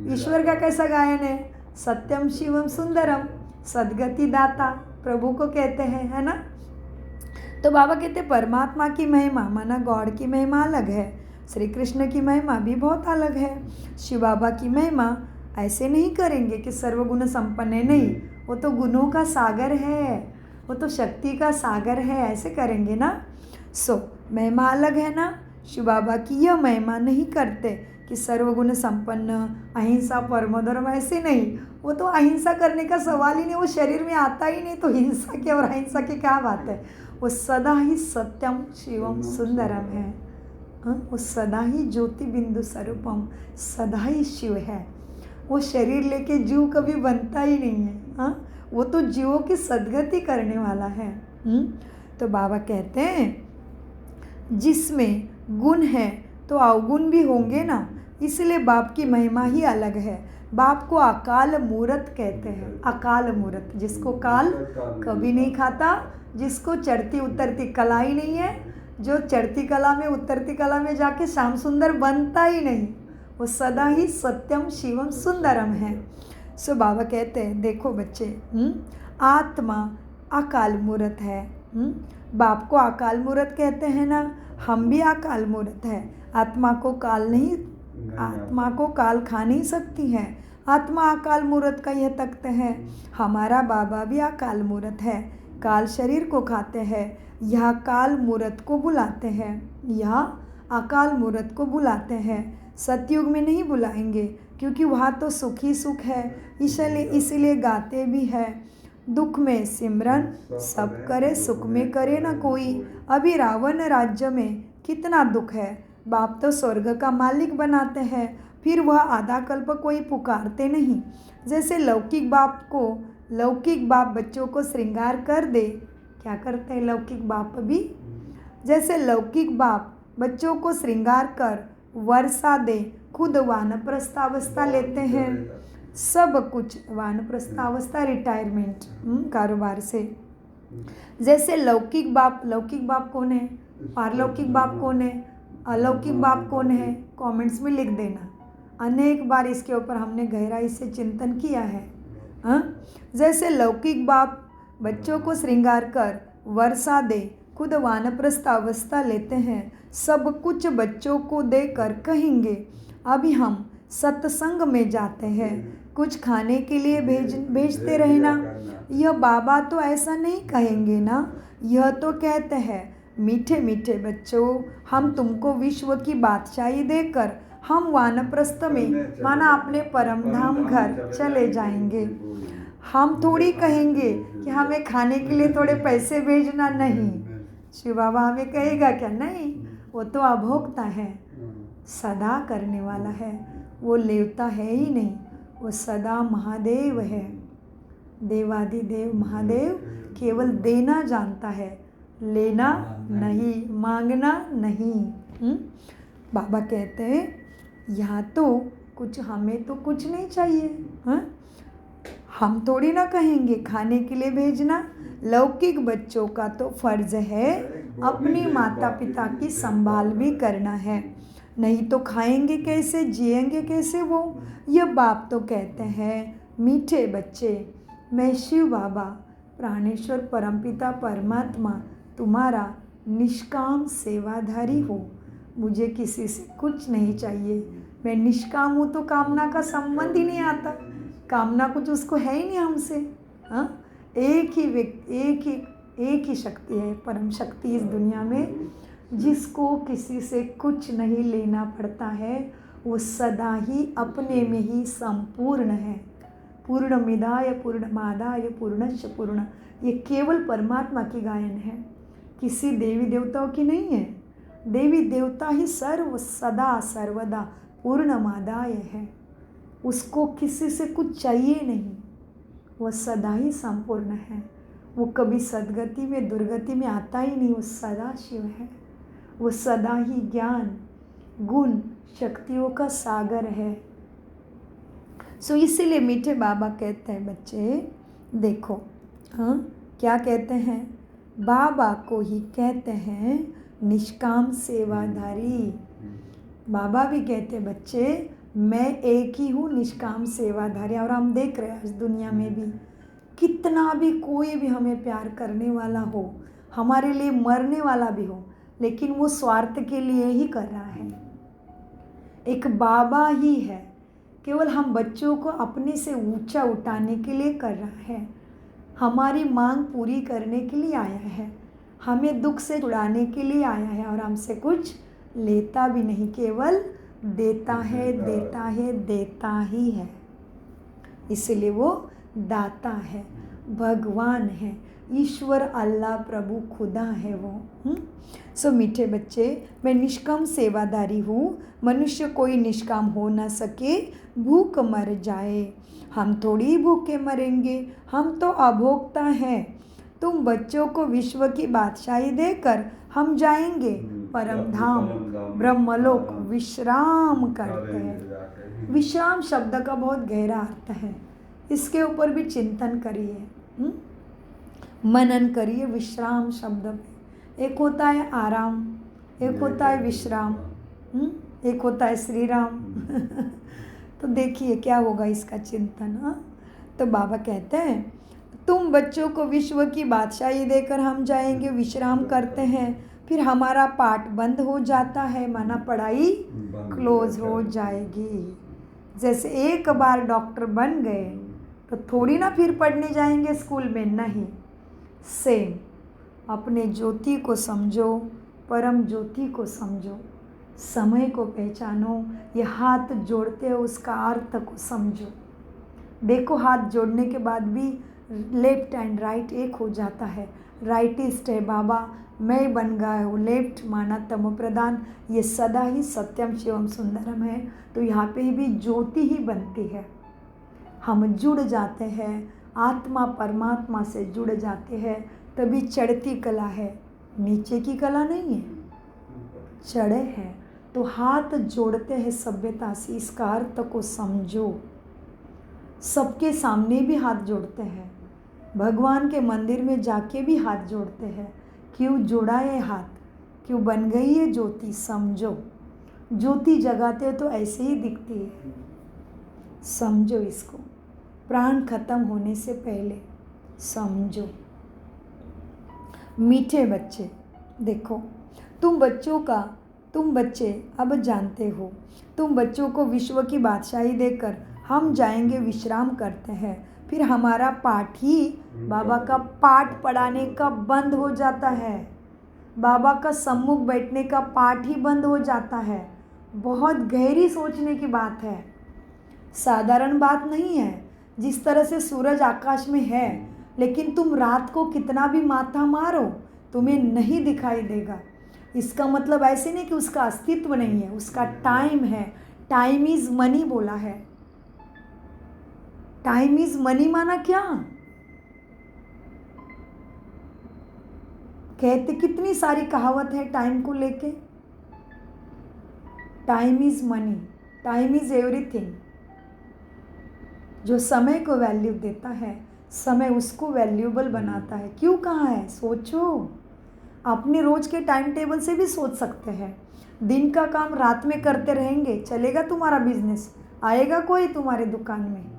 ईश्वर का कैसा गायन है? सत्यम शिवम सुंदरम, सदगति दाता प्रभु को कहते हैं, है ना। तो बाबा कहते हैं परमात्मा की महिमा माना गॉड की महिमा अलग है, श्री कृष्ण की महिमा भी बहुत अलग है। शिव बाबा की महिमा ऐसे नहीं करेंगे कि सर्वगुण संपन्न है, नहीं, वो तो गुणों का सागर है, वो तो शक्ति का सागर है, ऐसे करेंगे ना। महिमा अलग है ना। शिव बाबा की यह महिमा नहीं करते कि सर्वगुण संपन्न, अहिंसा परम धर्म, ऐसे नहीं। वो तो अहिंसा करने का सवाल ही नहीं, वो शरीर में आता ही नहीं, तो हिंसा की और अहिंसा की क्या बात है। वो सदा ही सत्यम शिवम सुंदरम है, वो सदा ही ज्योति बिंदु स्वरूपम, सदा ही शिव है। वो शरीर लेके जीव कभी बनता ही नहीं है, वो तो जीवों की सदगति करने वाला है। तो बाबा कहते हैं जिसमें गुण है तो अवगुण भी होंगे ना, इसलिए बाप की महिमा ही अलग है। बाप को अकाल मूरत कहते हैं, अकाल मूरत, जिसको काल कभी नहीं खाता, जिसको चढ़ती उतरती कला ही नहीं है, जो चढ़ती कला में उतरती कला में जाके श्याम सुंदर बनता ही नहीं, वो सदा ही सत्यम शिवम सुंदरम है। बाबा कहते हैं देखो बच्चे, आत्मा अकाल मूरत है। बाप को अकाल मूरत कहते हैं ना, हम भी अकाल मूरत है। आत्मा को काल खा नहीं सकती है, आत्मा अकाल मूरत का यह तख्त है। हमारा बाबा भी अकाल मूरत है, काल शरीर को खाते हैं, यह काल मूरत को बुलाते हैं, यह अकाल मूरत को बुलाते हैं। सतयुग में नहीं बुलाएंगे क्योंकि वहाँ तो सुख ही सुख है, इसलिए गाते भी है, दुख में सिमरन सब करे, सुख में करे ना कोई। अभी रावण राज्य में कितना दुख है, बाप तो स्वर्ग का मालिक बनाते हैं, फिर वह आधा कल्प कोई पुकारते नहीं। जैसे लौकिक बाप बच्चों को श्रृंगार कर दे, क्या करते हैं लौकिक बाप भी? जैसे लौकिक बाप बच्चों को श्रृंगार कर वर्षा दे, खुद वानप्रस्थावस्था लेते हैं, सब कुछ वानप्रस्थावस्था, रिटायरमेंट कारोबार से। जैसे लौकिक बाप कौन है, पारलौकिक बाप कौन है, अलौकिक बाप कौन है, कमेंट्स में लिख देना। अनेक बार इसके ऊपर हमने गहराई से चिंतन किया है। जैसे लौकिक बाप बच्चों को श्रृंगार कर वर्षा दे, खुद वानप्रस्थ अवस्था लेते हैं, सब कुछ बच्चों को देकर कहेंगे अभी हम सत्संग में जाते हैं, कुछ खाने के लिए भेजते रहना। यह बाबा तो ऐसा नहीं कहेंगे ना, यह तो कहते हैं मीठे मीठे बच्चों, हम तुमको विश्व की बादशाही देकर हम वानप्रस्थ में माना अपने परम धाम घर चले जाएंगे। हम थोड़ी कहेंगे कि हमें खाने के लिए थोड़े पैसे भेजना, नहीं। शिव बाबा हमें कहेगा क्या? नहीं, वो तो अभोक्ता है, सदा करने वाला है, वो लेवता है ही नहीं, वो सदा महादेव है, देवादिदेव महादेव, केवल देना जानता है, लेना नहीं, मांगना नहीं। बाबा कहते हैं यहाँ तो कुछ, हमें तो कुछ नहीं चाहिए, हम थोड़ी ना कहेंगे खाने के लिए भेजना। लौकिक बच्चों का तो फर्ज है अपने माता पिता की संभाल भी करना है, नहीं तो खाएंगे कैसे, जिएंगे कैसे वो। ये बाप तो कहते हैं मीठे बच्चे, मैं शिव बाबा प्राणेश्वर परमपिता परमात्मा तुम्हारा निष्काम सेवाधारी हूँ, मुझे किसी से कुछ नहीं चाहिए, मैं निष्काम हूँ, तो कामना का संबंध ही नहीं आता, कामना कुछ उसको है ही नहीं हमसे। एक ही शक्ति है, परम शक्ति इस दुनिया में, जिसको किसी से कुछ नहीं लेना पड़ता है, वो सदा ही अपने में ही संपूर्ण है। पूर्णमिदाय पूर्णमादाय पूर्णस्य पूर्ण, ये केवल परमात्मा की गायन है, किसी देवी देवताओं की नहीं है। देवी देवता ही सर्व सदा सर्वदा पूर्णमादाय है, उसको किसी से कुछ चाहिए नहीं, वह सदा ही संपूर्ण है, वो कभी सदगति में दुर्गति में आता ही नहीं। वो सदा शिव है, वो सदा ही ज्ञान गुण शक्तियों का सागर है। सो इसीलिए मीठे बाबा कहते हैं बच्चे देखो, हाँ क्या कहते हैं, बाबा को ही कहते हैं निष्काम सेवाधारी। बाबा भी कहते हैं बच्चे मैं एक ही हूँ निष्काम सेवाधारी। और हम देख रहे हैं आज दुनिया में भी कितना भी कोई भी हमें प्यार करने वाला हो, हमारे लिए मरने वाला भी हो, लेकिन वो स्वार्थ के लिए ही कर रहा है। एक बाबा ही है, केवल हम बच्चों को अपने से ऊंचा उठाने के लिए कर रहा है, हमारी मांग पूरी करने के लिए आया है, हमें दुख से छुड़ाने के लिए आया है। और हमसे कुछ लेता भी नहीं, केवल देता है देता है देता ही है। इसलिए वो दाता है, भगवान है, ईश्वर अल्लाह प्रभु खुदा है वो। सो मीठे बच्चे, मैं निष्काम सेवादारी हूँ। मनुष्य कोई निष्काम हो ना सके, भूख मर जाए। हम थोड़ी भूखे मरेंगे, हम तो अभोक्ता हैं। तुम बच्चों को विश्व की बादशाही देकर हम जाएंगे परम धाम ब्रह्मलोक विश्राम करते हैं। विश्राम शब्द का बहुत गहरा अर्थ है, इसके ऊपर भी चिंतन करिए, मनन करिए। विश्राम शब्द में एक होता है आराम, एक होता है विश्राम, एक होता है श्री राम। तो देखिए क्या होगा इसका चिंतन। तो बाबा कहते हैं तुम बच्चों को विश्व की बादशाही देकर हम जाएंगे, विश्राम करते हैं, फिर हमारा पाठ बंद हो जाता है, माना पढ़ाई क्लोज हो जाएगी। जैसे एक बार डॉक्टर बन गए तो थोड़ी ना फिर पढ़ने जाएंगे स्कूल में, नहीं। सेम अपने ज्योति को समझो, परम ज्योति को समझो, समय को पहचानो। ये हाथ जोड़ते हो उसका अर्थ को समझो। देखो हाथ जोड़ने के बाद भी लेफ्ट एंड राइट एक हो जाता है। राइटिस्ट है बाबा, मैं बन गया हूँ लेफ्ट, माना तमो प्रधान। ये सदा ही सत्यम शिवम सुंदरम है। तो यहाँ पे भी ज्योति ही बनती है। हम जुड़ जाते हैं, आत्मा परमात्मा से जुड़ जाते हैं, तभी चढ़ती कला है, नीचे की कला नहीं है, चढ़े हैं। तो हाथ जोड़ते हैं सभ्यता से, इसका अर्थ को समझो। सबके सामने भी हाथ जोड़ते हैं, भगवान के मंदिर में जाके भी हाथ जोड़ते हैं। क्यों जोड़ा ये हाथ, क्यों बन गई है ज्योति, समझो। ज्योति जगाते हो तो ऐसे ही दिखती है, समझो इसको। प्राण खत्म होने से पहले समझो। मीठे बच्चे देखो, तुम बच्चे अब जानते हो, तुम बच्चों को विश्व की बादशाही देकर हम जाएंगे, विश्राम करते हैं, फिर हमारा पाठ ही बाबा का पाठ पढ़ाने का बंद हो जाता है। बाबा का सम्मुख बैठने का पाठ ही बंद हो जाता है। बहुत गहरी सोचने की बात है, साधारण बात नहीं है। जिस तरह से सूरज आकाश में है, लेकिन तुम रात को कितना भी माथा मारो तुम्हें नहीं दिखाई देगा। इसका मतलब ऐसे नहीं कि उसका अस्तित्व नहीं है, उसका टाइम है। टाइम इज मनी बोला है। टाइम इज मनी माना क्या, कहते कितनी सारी कहावत है टाइम को लेके। Time is money, time is everything. जो समय को वैल्यू देता है, समय उसको वैल्यूएबल बनाता है। क्यों कहा है, सोचो। अपने रोज के टाइम टेबल से भी सोच सकते हैं। दिन का काम रात में करते रहेंगे, चलेगा तुम्हारा बिजनेस, आएगा कोई तुम्हारे दुकान में?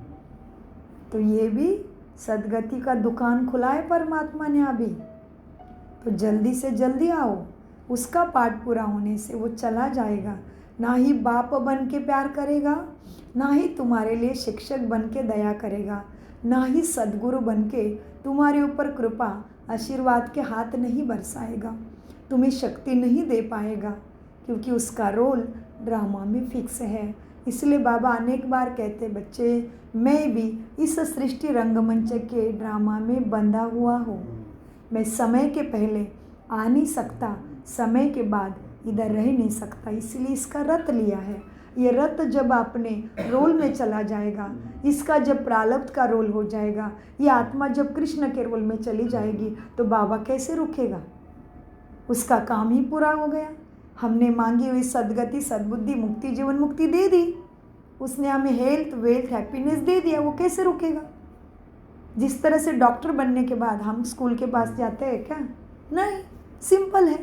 तो ये भी सदगति का दुकान खुला है परमात्मा ने अभी। तो जल्दी से जल्दी आओ, उसका पाठ पूरा होने से वो चला जाएगा। ना ही बाप बन के प्यार करेगा, ना ही तुम्हारे लिए शिक्षक बन के दया करेगा, ना ही सद्गुरु बन के तुम्हारे ऊपर कृपा आशीर्वाद के हाथ नहीं बरसाएगा, तुम्हें शक्ति नहीं दे पाएगा, क्योंकि उसका रोल ड्रामा में फिक्स है। इसलिए बाबा अनेक बार कहते, बच्चे मैं भी इस सृष्टि रंगमंच के ड्रामा में बंधा हुआ हूँ। मैं समय के पहले आ नहीं सकता, समय के बाद इधर रह नहीं सकता, इसलिए इसका रत लिया है। ये रथ जब अपने रोल में चला जाएगा, इसका जब प्रारब्ध का रोल हो जाएगा, ये आत्मा जब कृष्ण के रोल में चली जाएगी, तो बाबा कैसे रुकेगा? उसका काम ही पूरा हो गया। हमने मांगी हुई सद्गति, सद्बुद्धि, मुक्ति, जीवन मुक्ति दे दी। उसने हमें हेल्थ, वेल्थ, हैप्पीनेस दे दिया। वो कैसे रुकेगा? जिस तरह से डॉक्टर बनने के बाद हम स्कूल के पास जाते हैं क्या? नहीं, सिंपल है।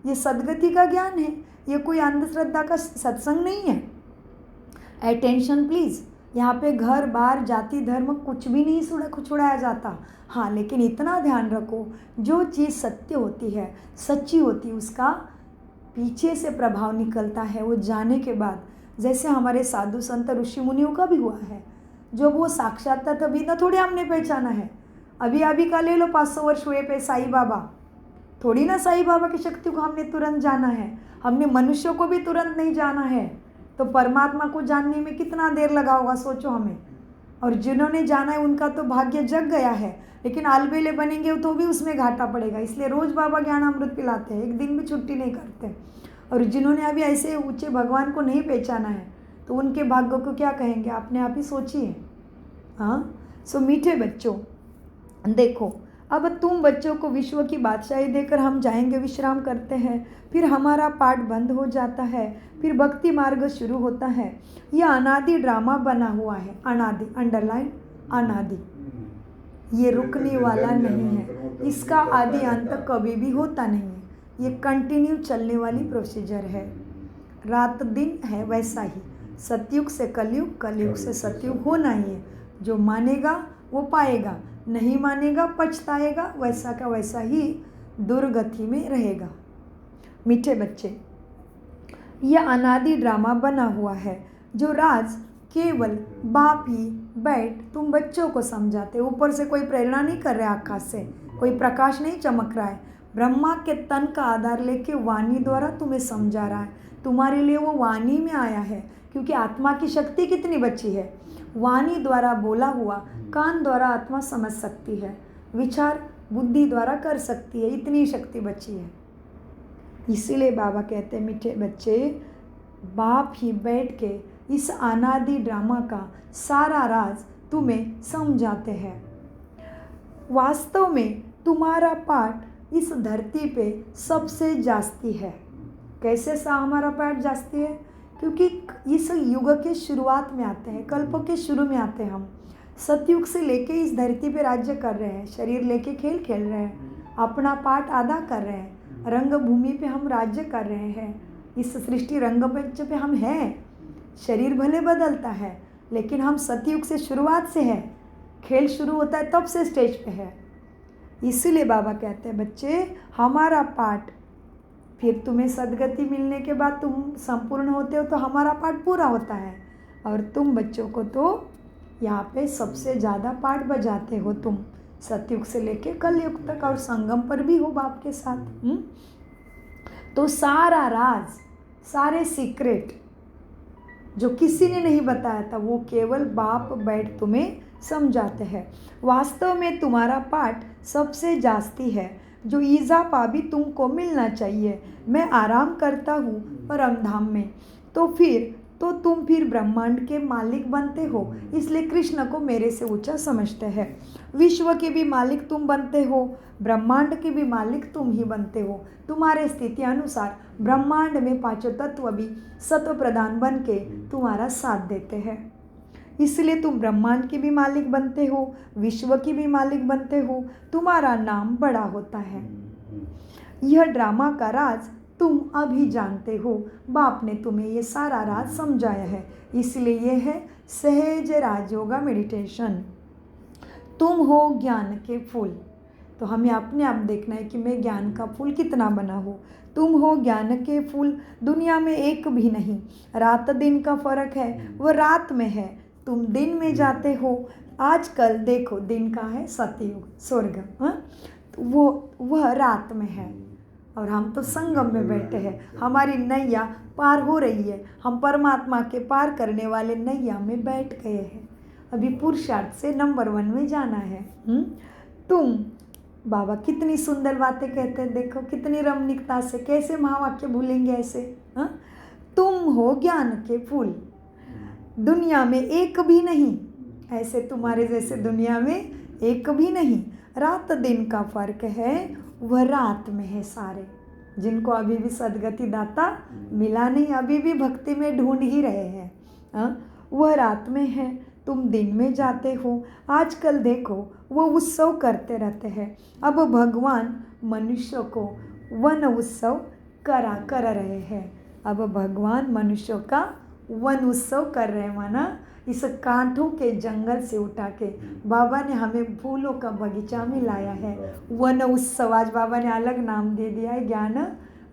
ये सद्गति का ज्ञान है, ये कोई अंधश्रद्धा का सत्संग नहीं है। Attention please. यहाँ पे घर बार जाति धर्म कुछ भी नहीं छुड़ाया जाता। हाँ, लेकिन इतना ध्यान रखो, जो चीज़ सत्य होती है, सच्ची होती है, उसका पीछे से प्रभाव निकलता है। वो जाने के बाद, जैसे हमारे साधु संत ऋषि मुनियों का भी हुआ है, जब वो साक्षात था तभी ना थोड़ी हमने पहचाना है। अभी का ले लो, 500 वर्ष हुए पे साईं बाबा, थोड़ी ना साईं बाबा की शक्ति को हमने तुरंत जाना है। हमने मनुष्यों को भी तुरंत नहीं जाना है, तो परमात्मा को जानने में कितना देर लगा होगा, सोचो हमें। और जिन्होंने जाना है उनका तो भाग्य जग गया है, लेकिन आलबेले बनेंगे तो भी उसमें घाटा पड़ेगा। इसलिए रोज़ बाबा ज्ञानामृत पिलाते हैं, एक दिन भी छुट्टी नहीं करते। और जिन्होंने अभी ऐसे ऊंचे भगवान को नहीं पहचाना है, तो उनके भाग्य को क्या कहेंगे? अपने आप ही सोचिए। हाँ, सो मीठे बच्चों, देखो, अब तुम बच्चों को विश्व की बादशाही देकर हम जाएंगे, विश्राम करते हैं, फिर हमारा पाठ बंद हो जाता है, फिर भक्ति मार्ग शुरू होता है। यह अनादि ड्रामा बना हुआ है। अनादि, अंडरलाइन, अनादि, ये रुकने वाला नहीं है। इसका आदि अंत कभी भी होता नहीं है। ये कंटिन्यू चलने वाली प्रोसीजर है। रात दिन है वैसा ही, सतयुग से कलयुग, कलयुग से सतयुग होना ही है। जो मानेगा वो पाएगा, नहीं मानेगा पछताएगा, वैसा का वैसा ही दुर्गति में रहेगा। मीठे बच्चे, यह अनादि ड्रामा बना हुआ है, जो राज केवल बाप ही बैठ तुम बच्चों को समझाते। ऊपर से कोई प्रेरणा नहीं कर रहा, आकाश से कोई प्रकाश नहीं चमक रहा है। ब्रह्मा के तन का आधार लेके वाणी द्वारा तुम्हें समझा रहा है। तुम्हारे लिए वो वाणी में आया है, क्योंकि आत्मा की शक्ति कितनी बची है? वाणी द्वारा बोला हुआ, कान द्वारा आत्मा समझ सकती है, विचार बुद्धि द्वारा कर सकती है, इतनी शक्ति बची है। इसीलिए बाबा कहते हैं, मीठे बच्चे, बाप ही बैठ के इस अनादि ड्रामा का सारा राज तुम्हें समझाते हैं। वास्तव में तुम्हारा पाठ इस धरती पे सबसे जास्ती है। कैसे सा हमारा पाठ जास्ती है? क्योंकि इस युग के शुरुआत में आते हैं, कल्प के शुरू में आते हैं। हम सतयुग से लेके इस धरती पे राज्य कर रहे हैं, शरीर लेके खेल खेल रहे हैं, अपना पाठ अदा कर रहे हैं, रंगभूमि पे हम राज्य कर रहे हैं। इस सृष्टि रंगमंच पे हम हैं। शरीर भले बदलता है, लेकिन हम सतयुग से शुरुआत से हैं। खेल शुरू होता है तब से स्टेज पे है। इसीलिए बाबा कहते हैं, बच्चे, हमारा पाठ, फिर तुम्हें सद्गति मिलने के बाद तुम संपूर्ण होते हो, तो हमारा पाठ पूरा होता है। और तुम बच्चों को तो यहाँ पे सबसे ज़्यादा पाठ बजाते हो तुम, सतयुग से लेके कलयुग तक, और संगम पर भी हो बाप के साथ। तो सारा राज, सारे सीक्रेट जो किसी ने नहीं बताया था, वो केवल बाप बैठ तुम्हें समझाते हैं। वास्तव में तुम्हारा पाठ सबसे जास्ती है, जो ईज़ाफा भी तुमको मिलना चाहिए। मैं आराम करता हूँ परम धाम में, तो तुम फिर ब्रह्मांड के मालिक बनते हो। इसलिए कृष्ण को मेरे से ऊंचा समझते हैं। विश्व के भी मालिक तुम बनते हो, ब्रह्मांड के भी मालिक तुम ही बनते हो। तुम्हारे स्थिति अनुसार ब्रह्मांड में पांचों तत्व भी सत्व प्रधान बन के तुम्हारा साथ देते हैं। इसलिए तुम ब्रह्मांड के भी मालिक बनते हो, विश्व की भी मालिक बनते हो। तुम्हारा नाम बड़ा होता है। यह ड्रामा का राज तुम अभी जानते हो। बाप ने तुम्हें ये सारा राज समझाया है। इसलिए यह है सहज राजयोगा मेडिटेशन। तुम हो ज्ञान के फूल। तो हमें अपने आप देखना है कि मैं ज्ञान का फूल कितना बना हूँ। तुम हो ज्ञान के फूल, दुनिया में एक भी नहीं। रात दिन का फर्क है, वो रात में है, तुम दिन में जाते हो। आजकल देखो, दिन का है सतयुग, स्वर्ग, वह रात में है, और हम तो संगम में बैठे हैं। हमारी नैया पार हो रही है, हम परमात्मा के पार करने वाले नैया में बैठ गए हैं। अभी पुरुषार्थ से नंबर 1 में जाना है। तुम, बाबा कितनी सुंदर बातें कहते हैं, देखो कितनी रमणीकता से, कैसे महावाक्य भूलेंगे ऐसे। तुम हो ज्ञान के फूल, दुनिया में एक भी नहीं, ऐसे तुम्हारे जैसे दुनिया में एक भी नहीं। रात दिन का फर्क है, वह रात में है सारे। जिनको अभी भी सदगति दाता मिला नहीं, अभी भी भक्ति में ढूंढ ही रहे हैं, वह रात में है, तुम दिन में जाते हो। आजकल देखो वो उत्सव करते रहते हैं। अब भगवान मनुष्य को वन उत्सव कर रहे हैं। अब भगवान मनुष्यों का वन उत्सव कर रहे हैं, माना इस कांटों के जंगल से उठा के बाबा ने हमें फूलों का बगीचा में लाया है। वन उत्सव आज बाबा ने अलग नाम दे दिया है। ज्ञान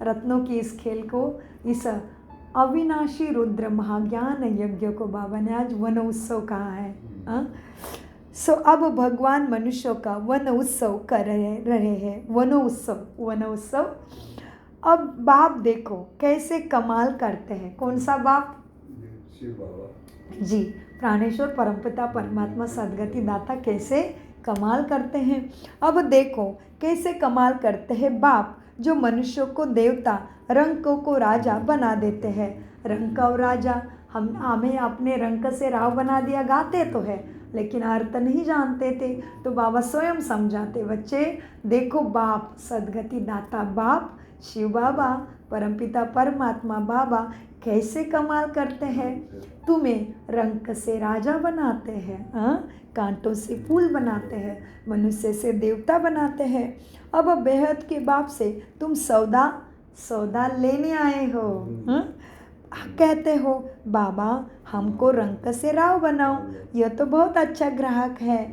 रत्नों की इस खेल को, इस अविनाशी रुद्र महाज्ञान यज्ञ को बाबा ने आज वन उत्सव कहा है। सो अब भगवान मनुष्यों का वन उत्सव कर रहे हैं। वन उत्सव। अब बाप देखो कैसे कमाल करते हैं। कौन सा बाप? शिव बाबा जी, प्राणेश्वर परमपिता परमात्मा सदगति दाता कैसे कमाल करते हैं। अब देखो कैसे कमाल करते हैं बाप, जो मनुष्यों को देवता, रंकों को राजा बना देते हैं। रंक और राजा, हमें अपने रंक से राव बना दिया। गाते तो है लेकिन अर्थ नहीं जानते थे, तो बाबा स्वयं समझाते, बच्चे देखो बाप सदगति दाता बाप शिव बाबा परमपिता परमात्मा बाबा कैसे कमाल करते हैं। तुम्हें रंक से राजा बनाते हैं, कांटों से फूल बनाते हैं, मनुष्य से देवता बनाते हैं। अब बेहद के बाप से तुम सौदा लेने आए हो। कहते हो बाबा हमको रंक से राव बनाओ, यह तो बहुत अच्छा ग्राहक है।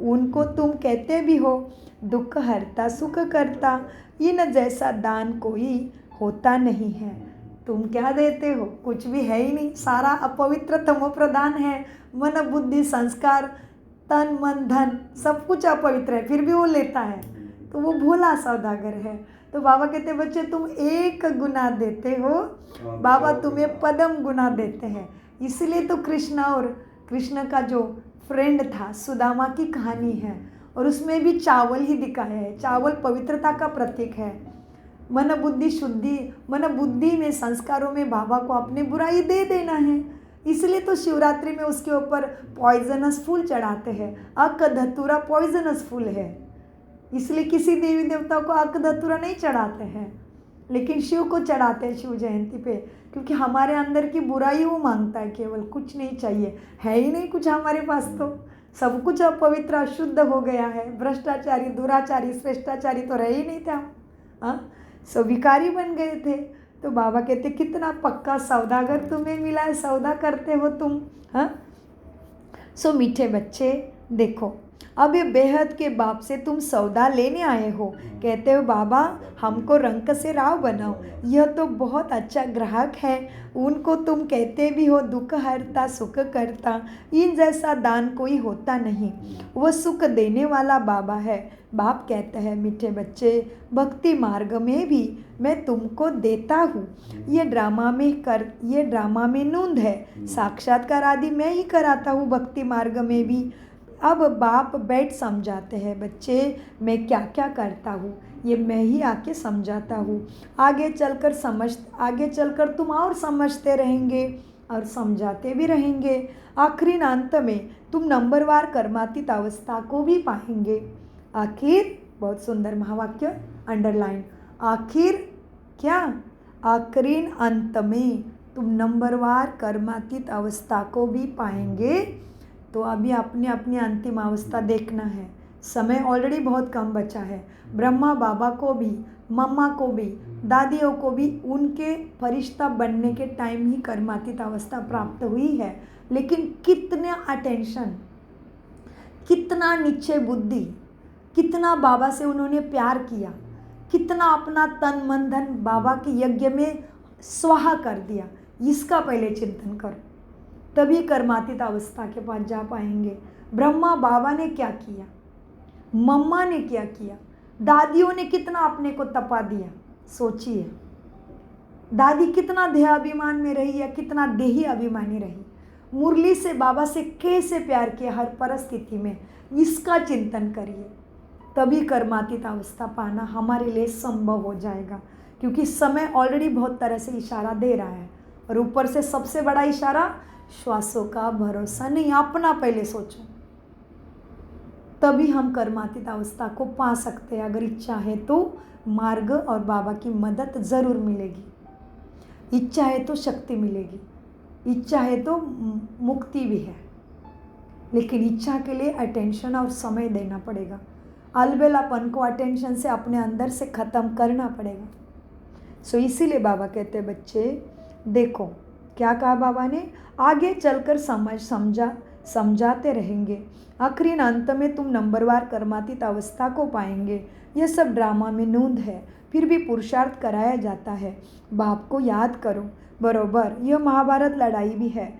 उनको तुम कहते भी हो दुख हरता सुख करता, इन जैसा दान कोई होता नहीं है। तुम क्या देते हो? कुछ भी है ही नहीं, सारा अपवित्र तमो प्रधान है। मन बुद्धि संस्कार तन मन धन सब कुछ अपवित्र है, फिर भी वो लेता है, तो वो भोला सौदागर है। तो बाबा कहते बच्चे तुम एक गुना देते हो, बाबा तुम्हें पदम गुना देते हैं। इसलिए तो कृष्ण का जो फ्रेंड था सुदामा की कहानी है, और उसमें भी चावल ही दिखाया है। चावल पवित्रता का प्रतीक है। मन बुद्धि शुद्धि, मन बुद्धि में संस्कारों में बाबा को अपनी बुराई दे देना है। इसलिए तो शिवरात्रि में उसके ऊपर पॉइजनस फूल चढ़ाते हैं। अक धतूरा पॉइजनस फूल है, इसलिए किसी देवी देवता को अक धतूरा नहीं चढ़ाते हैं, लेकिन शिव को चढ़ाते हैं शिव जयंती पे, क्योंकि हमारे अंदर की बुराई वो मांगता है। केवल कुछ नहीं चाहिए, है ही नहीं कुछ हमारे पास, तो सब कुछ अपवित्र अशुद्ध हो गया है। भ्रष्टाचारी दुराचारी श्रेष्ठाचारी तो रहे ही नहीं थे हम, सो विकारी बन गए थे। तो बाबा कहते कितना पक्का सौदागर तुम्हें मिला है, सौदा करते हो तुम। सो मीठे बच्चे देखो, अब ये बेहद के बाप से तुम सौदा लेने आए हो। कहते हो बाबा हमको रंक से राव बनाओ, यह तो बहुत अच्छा ग्राहक है। उनको तुम कहते भी हो दुख हरता सुख करता, इन जैसा दान कोई होता नहीं। वह सुख देने वाला बाबा है। बाप कहते हैं मीठे बच्चे भक्ति मार्ग में भी मैं तुमको देता हूँ। ये ड्रामा में नूंद है, साक्षात्कार आदि मैं ही कराता हूँ भक्ति मार्ग में भी। अब बाप बैठ समझाते हैं बच्चे मैं क्या क्या करता हूँ, ये मैं ही आके समझाता हूँ। आगे चलकर तुम और समझते रहेंगे और समझाते भी रहेंगे। आखिरी अंत में तुम नंबरवार कर्मातीत अवस्था को भी पाएंगे। आखिर बहुत सुंदर महावाक्य अंडरलाइन, आखिरी अंत में तुम नंबरवार कर्मातीत अवस्था को भी पाएंगे। तो अभी अपनी अपनी अंतिम अवस्था देखना है। समय ऑलरेडी बहुत कम बचा है। ब्रह्मा बाबा को भी, मम्मा को भी, दादियों को भी उनके फरिश्ता बनने के टाइम ही कर्मातीत अवस्था प्राप्त हुई है। लेकिन कितना अटेंशन, कितना निश्चय बुद्धि, कितना बाबा से उन्होंने प्यार किया, कितना अपना तन मन धन बाबा के यज्ञ में स्वाहा कर दिया, इसका पहले चिंतन करो, तभी कर्मातीत अवस्था के पास जा पाएंगे। ब्रह्मा बाबा ने क्या किया, मम्मा ने क्या किया, दादियों ने कितना अपने को तपा दिया। सोचिए दादी कितना देहाभिमान में रही या कितना देही अभिमानी रही। मुरली से बाबा से कैसे प्यार किया हर परिस्थिति में, इसका चिंतन करिए, तभी कर्मातीत अवस्था पाना हमारे लिए संभव हो जाएगा। क्योंकि समय ऑलरेडी बहुत तरह से इशारा दे रहा है और ऊपर से सबसे बड़ा इशारा, श्वासों का भरोसा नहीं, अपना पहले सोचो, तभी हम कर्मातीत अवस्था को पा सकते हैं। अगर इच्छा है तो मार्ग और बाबा की मदद ज़रूर मिलेगी, इच्छा है तो शक्ति मिलेगी, इच्छा है तो मुक्ति भी है, लेकिन इच्छा के लिए अटेंशन और समय देना पड़ेगा। अलबेलापन को अटेंशन से अपने अंदर से ख़त्म करना पड़ेगा। सो इसीलिए बाबा कहते हैं बच्चे देखो, क्या कहा बाबा ने, आगे चलकर समझाते रहेंगे, आखिरी अंत में तुम नंबरवार कर्मातीत अवस्था को पाएंगे। यह सब ड्रामा में नूंद है, फिर भी पुरुषार्थ कराया जाता है। बाप को याद करो, बरोबर यह महाभारत लड़ाई भी है,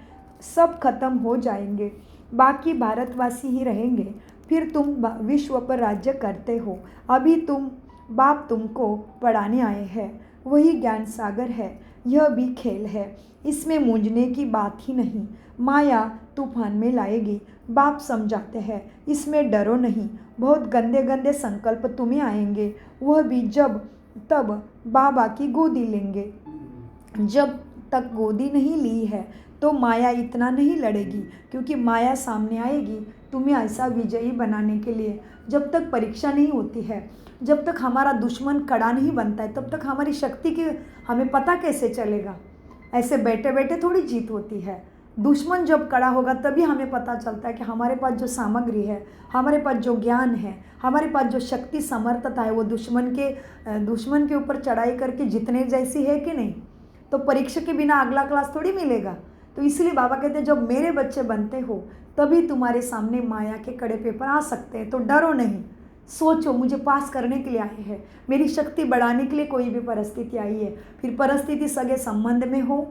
सब खत्म हो जाएंगे, बाकी भारतवासी ही रहेंगे, फिर तुम विश्व पर राज्य करते हो। अभी बाप तुमको पढ़ाने आए हैं, वही ज्ञान सागर है, यह भी खेल है, इसमें मूंझने की बात ही नहीं। माया तूफान में लाएगी, बाप समझाते हैं, इसमें डरो नहीं। बहुत गंदे गंदे संकल्प तुम्हें आएंगे, वह भी तब बाबा की गोदी लेंगे। जब तक गोदी नहीं ली है तो माया इतना नहीं लड़ेगी, क्योंकि माया सामने आएगी तुम्हें ऐसा विजयी बनाने के लिए। जब तक परीक्षा नहीं होती है, जब तक हमारा दुश्मन कड़ा नहीं बनता है, तब तक हमारी शक्ति की हमें पता कैसे चलेगा। ऐसे बैठे बैठे थोड़ी जीत होती है। दुश्मन जब कड़ा होगा तभी हमें पता चलता है कि हमारे पास जो सामग्री है, हमारे पास जो ज्ञान है, हमारे पास जो शक्ति समर्थता है, वो दुश्मन के ऊपर चढ़ाई करके जितने जैसी है कि नहीं। तो परीक्षा के बिना अगला क्लास थोड़ी मिलेगा। तो इसलिए बाबा कहते हैं जब मेरे बच्चे बनते हो तभी तुम्हारे सामने माया के कड़े पेपर आ सकते हैं। तो डरो नहीं, सोचो मुझे पास करने के लिए आए हैं, मेरी शक्ति बढ़ाने के लिए कोई भी परिस्थिति आई है। फिर परिस्थिति सगे संबंध में हो,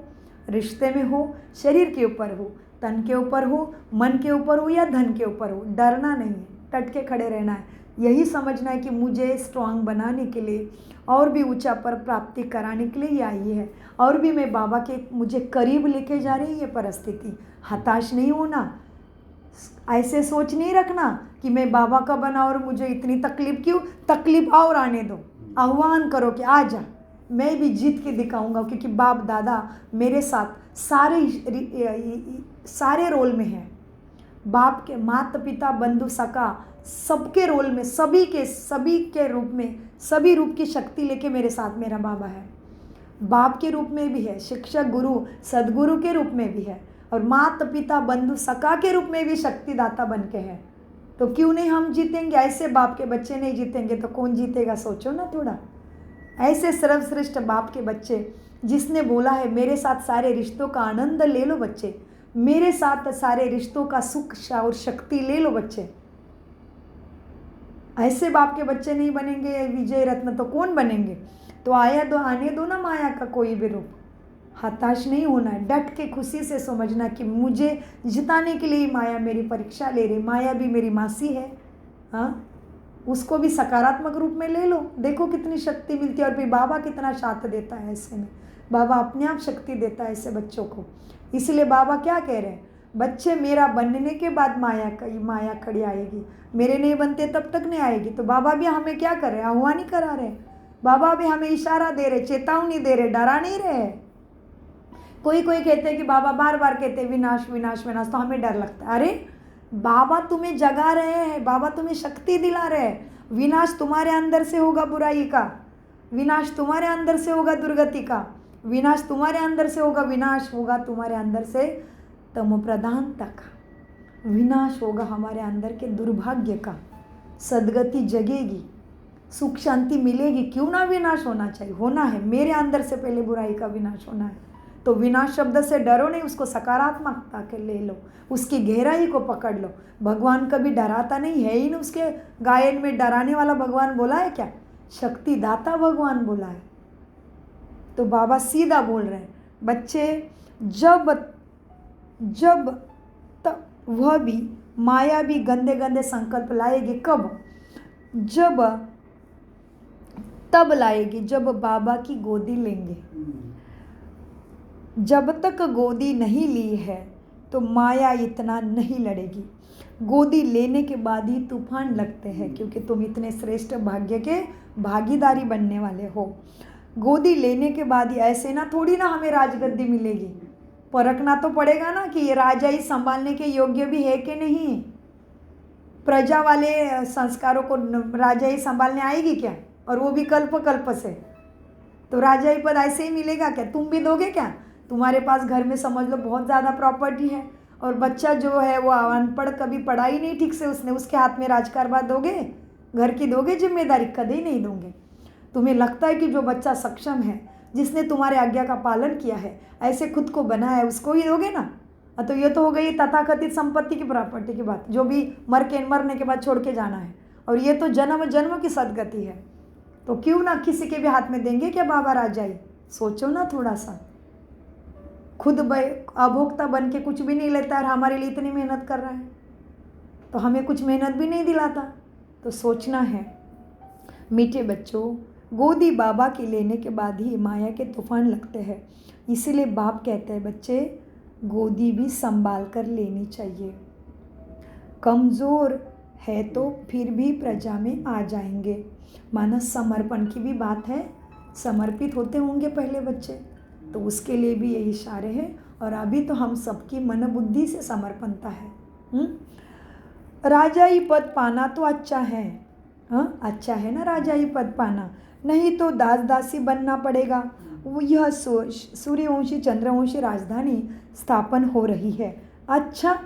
रिश्ते में हो, शरीर के ऊपर हो, तन के ऊपर हो, मन के ऊपर हो या धन के ऊपर हो, डरना नहीं है, डट के खड़े रहना है। यही समझना है कि मुझे स्ट्रांग बनाने के लिए और भी ऊंचा पर प्राप्ति कराने के लिए ये आई है, और भी मैं बाबा के मुझे करीब लेके जा रही है परिस्थिति। हताश नहीं होना, ऐसे सोच नहीं रखना कि मैं बाबा का बना और मुझे इतनी तकलीफ क्यों, तकलीफ और आने दो, आह्वान करो कि आ जा, मैं भी जीत के दिखाऊंगा, क्योंकि बाप दादा मेरे साथ सारे रोल में हैं। बाप के माता पिता बंधु सखा सबके रोल में, सभी के रूप में, सभी रूप की शक्ति लेके मेरे साथ मेरा बाबा है। बाप के रूप में भी है, शिक्षक गुरु सदगुरु के रूप में भी है, और माता पिता बंधु सखा के रूप में भी शक्तिदाता बन के हैं। तो क्यों नहीं हम जीतेंगे। ऐसे बाप के बच्चे नहीं जीतेंगे तो कौन जीतेगा, सोचो ना थोड़ा। ऐसे सर्वश्रेष्ठ बाप के बच्चे, जिसने बोला है मेरे साथ सारे रिश्तों का आनंद ले लो बच्चे, मेरे साथ सारे रिश्तों का सुख और शक्ति ले लो बच्चे। ऐसे बाप के बच्चे नहीं बनेंगे विजय रत्न तो कौन बनेंगे। तो आने दो ना माया का कोई भी रूप, हताश नहीं होना है, डट के खुशी से समझना कि मुझे जिताने के लिए माया मेरी परीक्षा ले रही। माया भी मेरी मासी है, हाँ, उसको भी सकारात्मक रूप में ले लो, देखो कितनी शक्ति मिलती है। और फिर बाबा कितना साथ देता है ऐसे में, बाबा अपने आप शक्ति देता है ऐसे बच्चों को। इसलिए बाबा क्या कह रहे हैं, बच्चे मेरा बनने के बाद माया खड़ी आएगी, मेरे नहीं बनते तब तक नहीं आएगी। तो बाबा भी हमें क्या कर रहे हैं, आह्वान नहीं करा रहे, बाबा भी हमें इशारा दे रहे, चेतावनी दे रहे, डरा नहीं रहे। कोई कहते हैं कि बाबा बार बार कहते हैं विनाश विनाश विनाश, तो हमें डर लगता है। अरे बाबा तुम्हें जगा रहे हैं, बाबा तुम्हें शक्ति दिला रहे हैं। विनाश तुम्हारे अंदर से होगा बुराई का, विनाश तुम्हारे अंदर से होगा दुर्गति का, विनाश तुम्हारे अंदर से होगा, विनाश होगा तुम्हारे अंदर से तमो प्रधानता का, विनाश होगा हमारे अंदर के दुर्भाग्य का, सदगति जगेगी, सुख शांति मिलेगी। क्यों ना विनाश होना चाहिए, होना है, मेरे अंदर से पहले बुराई का विनाश होना है। तो विनाश शब्द से डरो नहीं, उसको सकारात्मकता के ले लो, उसकी गहराई को पकड़ लो। भगवान कभी डराता नहीं है ही नहीं, उसके गायन में डराने वाला भगवान बोला है क्या, शक्तिदाता भगवान बोला है। तो बाबा सीधा बोल रहे हैं, बच्चे जब तब वह भी माया भी गंदे गंदे संकल्प लाएगी, कब, तब लाएगी जब बाबा की गोदी लेंगे। जब तक गोदी नहीं ली है तो माया इतना नहीं लड़ेगी, गोदी लेने के बाद ही तूफान लगते हैं, क्योंकि तुम इतने श्रेष्ठ भाग्य के भागीदारी बनने वाले हो। गोदी लेने के बाद ही ऐसे ना थोड़ी ना हमें राजगद्दी मिलेगी, परखना तो पड़ेगा ना कि ये राजा ही संभालने के योग्य भी है कि नहीं। प्रजा वाले संस्कारों को राजा ही संभालने आएगी क्या, और वो भी कल्प कल्प से। तो राजा ही पद ऐसे ही मिलेगा क्या, तुम भी दोगे क्या। तुम्हारे पास घर में समझ लो बहुत ज़्यादा प्रॉपर्टी है और बच्चा जो है वो अनपढ़, कभी पढ़ाई नहीं ठीक से उसने, उसके हाथ में राजकारभार दोगे, घर की दोगे जिम्मेदारी, कभी नहीं दोगे। तुम्हें लगता है कि जो बच्चा सक्षम है, जिसने तुम्हारे आज्ञा का पालन किया है, ऐसे खुद को बनाया है, उसको ही दोगे ना। तो ये तो हो गई तथाकथित संपत्ति की प्रॉपर्टी की बात, जो भी मरने के बाद छोड़ के जाना है, और ये तो जन्म जन्म की सदगति है। तो क्यों ना किसी के भी हाथ में देंगे क्या बाबा राजाई। सोचो ना थोड़ा सा, खुद अभोक्ता बन के कुछ भी नहीं लेता और हमारे लिए इतनी मेहनत कर रहा है, तो हमें कुछ मेहनत भी नहीं दिलाता। तो सोचना है। मीठे बच्चों, गोदी बाबा की लेने के बाद ही माया के तूफान लगते हैं। इसीलिए बाप कहते हैं बच्चे गोदी भी संभाल कर लेनी चाहिए। कमज़ोर है तो फिर भी प्रजा में आ जाएंगे। माना समर्पण की भी बात है, समर्पित होते होंगे पहले बच्चे, तो उसके लिए भी ये इशारे हैं। और अभी तो हम सबकी मन बुद्धि से समर्पणता है। राजाई पद पाना तो अच्छा है, हाँ अच्छा है ना राजाई पद पाना, नहीं तो दास दासी बनना पड़ेगा। यह सूर्यवंशी चंद्रवंशी राजधानी स्थापन हो रही है। अच्छा,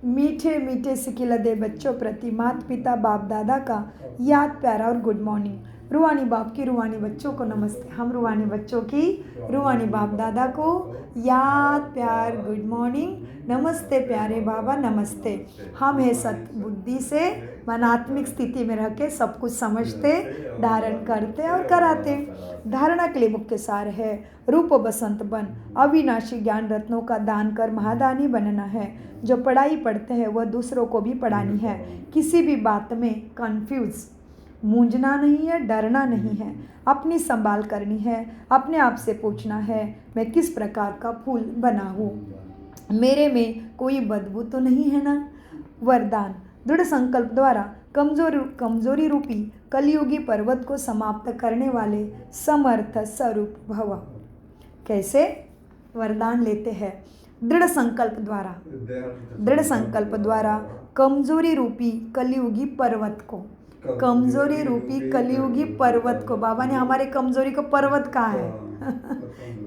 मीठे मीठे सिकिलदे बच्चों प्रति माता पिता बाप दादा का याद प्यारा और गुड मॉर्निंग। रूहानी बाप की रूहानी बच्चों को नमस्ते। हम रूहानी बच्चों की रूहानी बाप दादा को याद प्यार गुड मॉर्निंग, नमस्ते प्यारे बाबा नमस्ते। हम है सत बुद्धि से मनात्मिक स्थिति में रह के सब कुछ समझते, धारण करते और कराते। धारणा के लिए मुख्य सार है रूप बसंत बन, अविनाशी ज्ञान रत्नों का दान कर महादानी बनना है। जो पढ़ाई पढ़ते हैं वह दूसरों को भी पढ़ानी है। किसी भी बात में कंफ्यूज मूंझना नहीं है, डरना नहीं है, अपनी संभाल करनी है। अपने आप से पूछना है मैं किस प्रकार का फूल बना हूँ, मेरे में कोई बदबू तो नहीं है ना। वरदान, दृढ़ संकल्प द्वारा कमजोरी रूपी कलयुगी पर्वत को समाप्त करने वाले समर्थ स्वरूप भव। कैसे वरदान लेते हैं? दृढ़ संकल्प द्वारा कमजोरी रूपी कलयुगी पर्वत को, कमजोरी रूपी कलयुगी पर्वत को, बाबा ने हमारे कमजोरी को पर्वत कहा है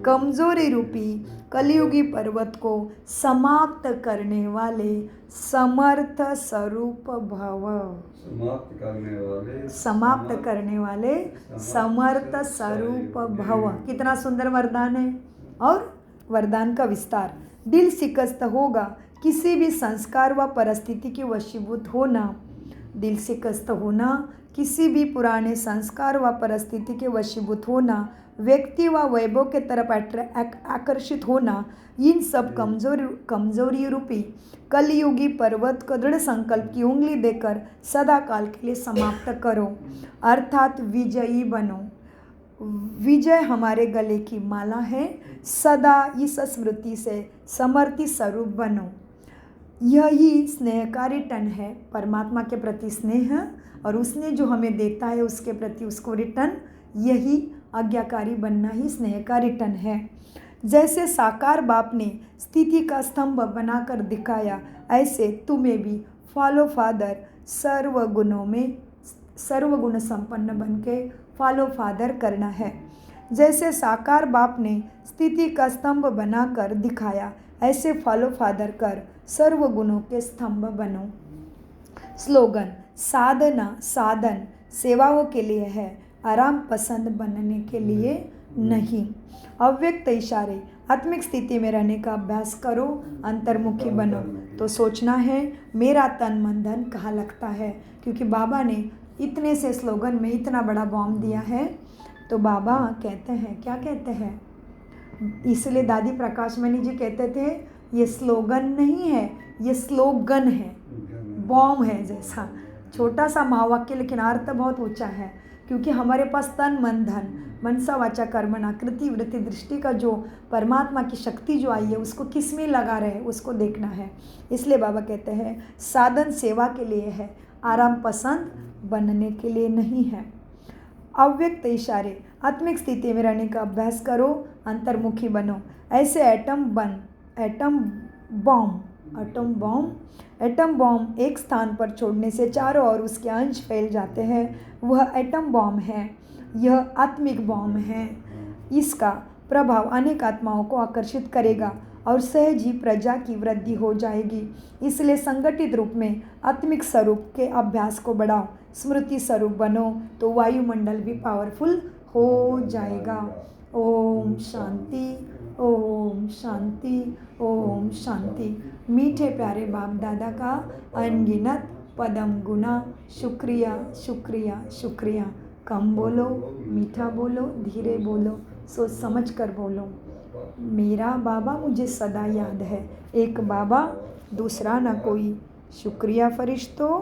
कमजोरी रूपी कलयुगी पर्वत को समाप्त करने वाले समर्थ स्वरूप भव। समाप्त करने वाले समर्थ स्वरूप भव। कितना सुंदर वरदान है। और वरदान का विस्तार, दिल शिकस्त होगा किसी भी संस्कार व परिस्थिति के वशीभूत होना। दिल शिकस्त होना, किसी भी पुराने संस्कार व परिस्थिति के वशीभूत होना, व्यक्ति व वैभव के तरफ आकर्षित होना, इन सब कमजोरी रूपी कलयुगी पर्वत को दृढ़ संकल्प की उंगली देकर सदा काल के लिए समाप्त करो, अर्थात विजयी बनो। विजय हमारे गले की माला है, सदा इस स्मृति से समर्थी स्वरूप बनो। यही स्नेहकारी टन है, परमात्मा के प्रति स्नेह, और उसने जो हमें देता है उसके प्रति उसको रिटर्न, यही आज्ञाकारी बनना ही स्नेहकारी टन है। जैसे साकार बाप ने स्थिति का स्तंभ बनाकर दिखाया, ऐसे तुम्हें भी फॉलो फादर सर्वगुण संपन्न बन के फॉलो फादर करना है। जैसे साकार बाप ने स्थिति का स्तंभ बनाकर दिखाया, ऐसे फॉलो फादर कर सर्वगुणों के स्तंभ बनो। स्लोगन, साधना साधन सेवाओं के लिए है, आराम पसंद बनने के लिए नहीं। अव्यक्त इशारे, आत्मिक स्थिति में रहने का अभ्यास करो, अंतर्मुखी बनो। तो सोचना है मेरा तन मन धन कहाँ लगता है, क्योंकि बाबा ने इतने से स्लोगन में इतना बड़ा बॉम्ब दिया है। तो बाबा कहते हैं, क्या कहते हैं, इसलिए दादी प्रकाश मणि जी कहते थे ये स्लोगन नहीं है, ये स्लोगन है, बॉम्ब है जैसा, छोटा सा महावाक्य लेकिन अर्थ बहुत ऊंचा है। क्योंकि हमारे पास तन मन धन, मनसा वाचा कर्मणा कृति वृत्ति दृष्टि का जो परमात्मा की शक्ति जो आई है उसको किस में लगा रहे उसको देखना है। इसलिए बाबा कहते हैं साधन सेवा के लिए है, आराम पसंद बनने के लिए नहीं है। अव्यक्त इशारे, आत्मिक स्थिति में रहने का अभ्यास करो, अंतर्मुखी बनो। ऐसे एटम बॉम्ब एक स्थान पर छोड़ने से चारों ओर उसके अंश फैल जाते हैं। वह एटम बॉम्ब है, यह आत्मिक बॉम्ब है। इसका प्रभाव अनेक आत्माओं को आकर्षित करेगा और सहज ही प्रजा की वृद्धि हो जाएगी। इसलिए संगठित रूप में आत्मिक स्वरूप के अभ्यास को बढ़ाओ। स्मृति स्वरूप बनो तो वायुमंडल भी पावरफुल हो जाएगा। ओम शांति, ओम शांति, ओम शांति। मीठे प्यारे बाप दादा का अनगिनत पदम गुना शुक्रिया, शुक्रिया, शुक्रिया। कम बोलो, मीठा बोलो, धीरे बोलो, सोच समझ कर बोलो। मेरा बाबा मुझे सदा याद है, एक बाबा दूसरा ना कोई। शुक्रिया फरिश्तों।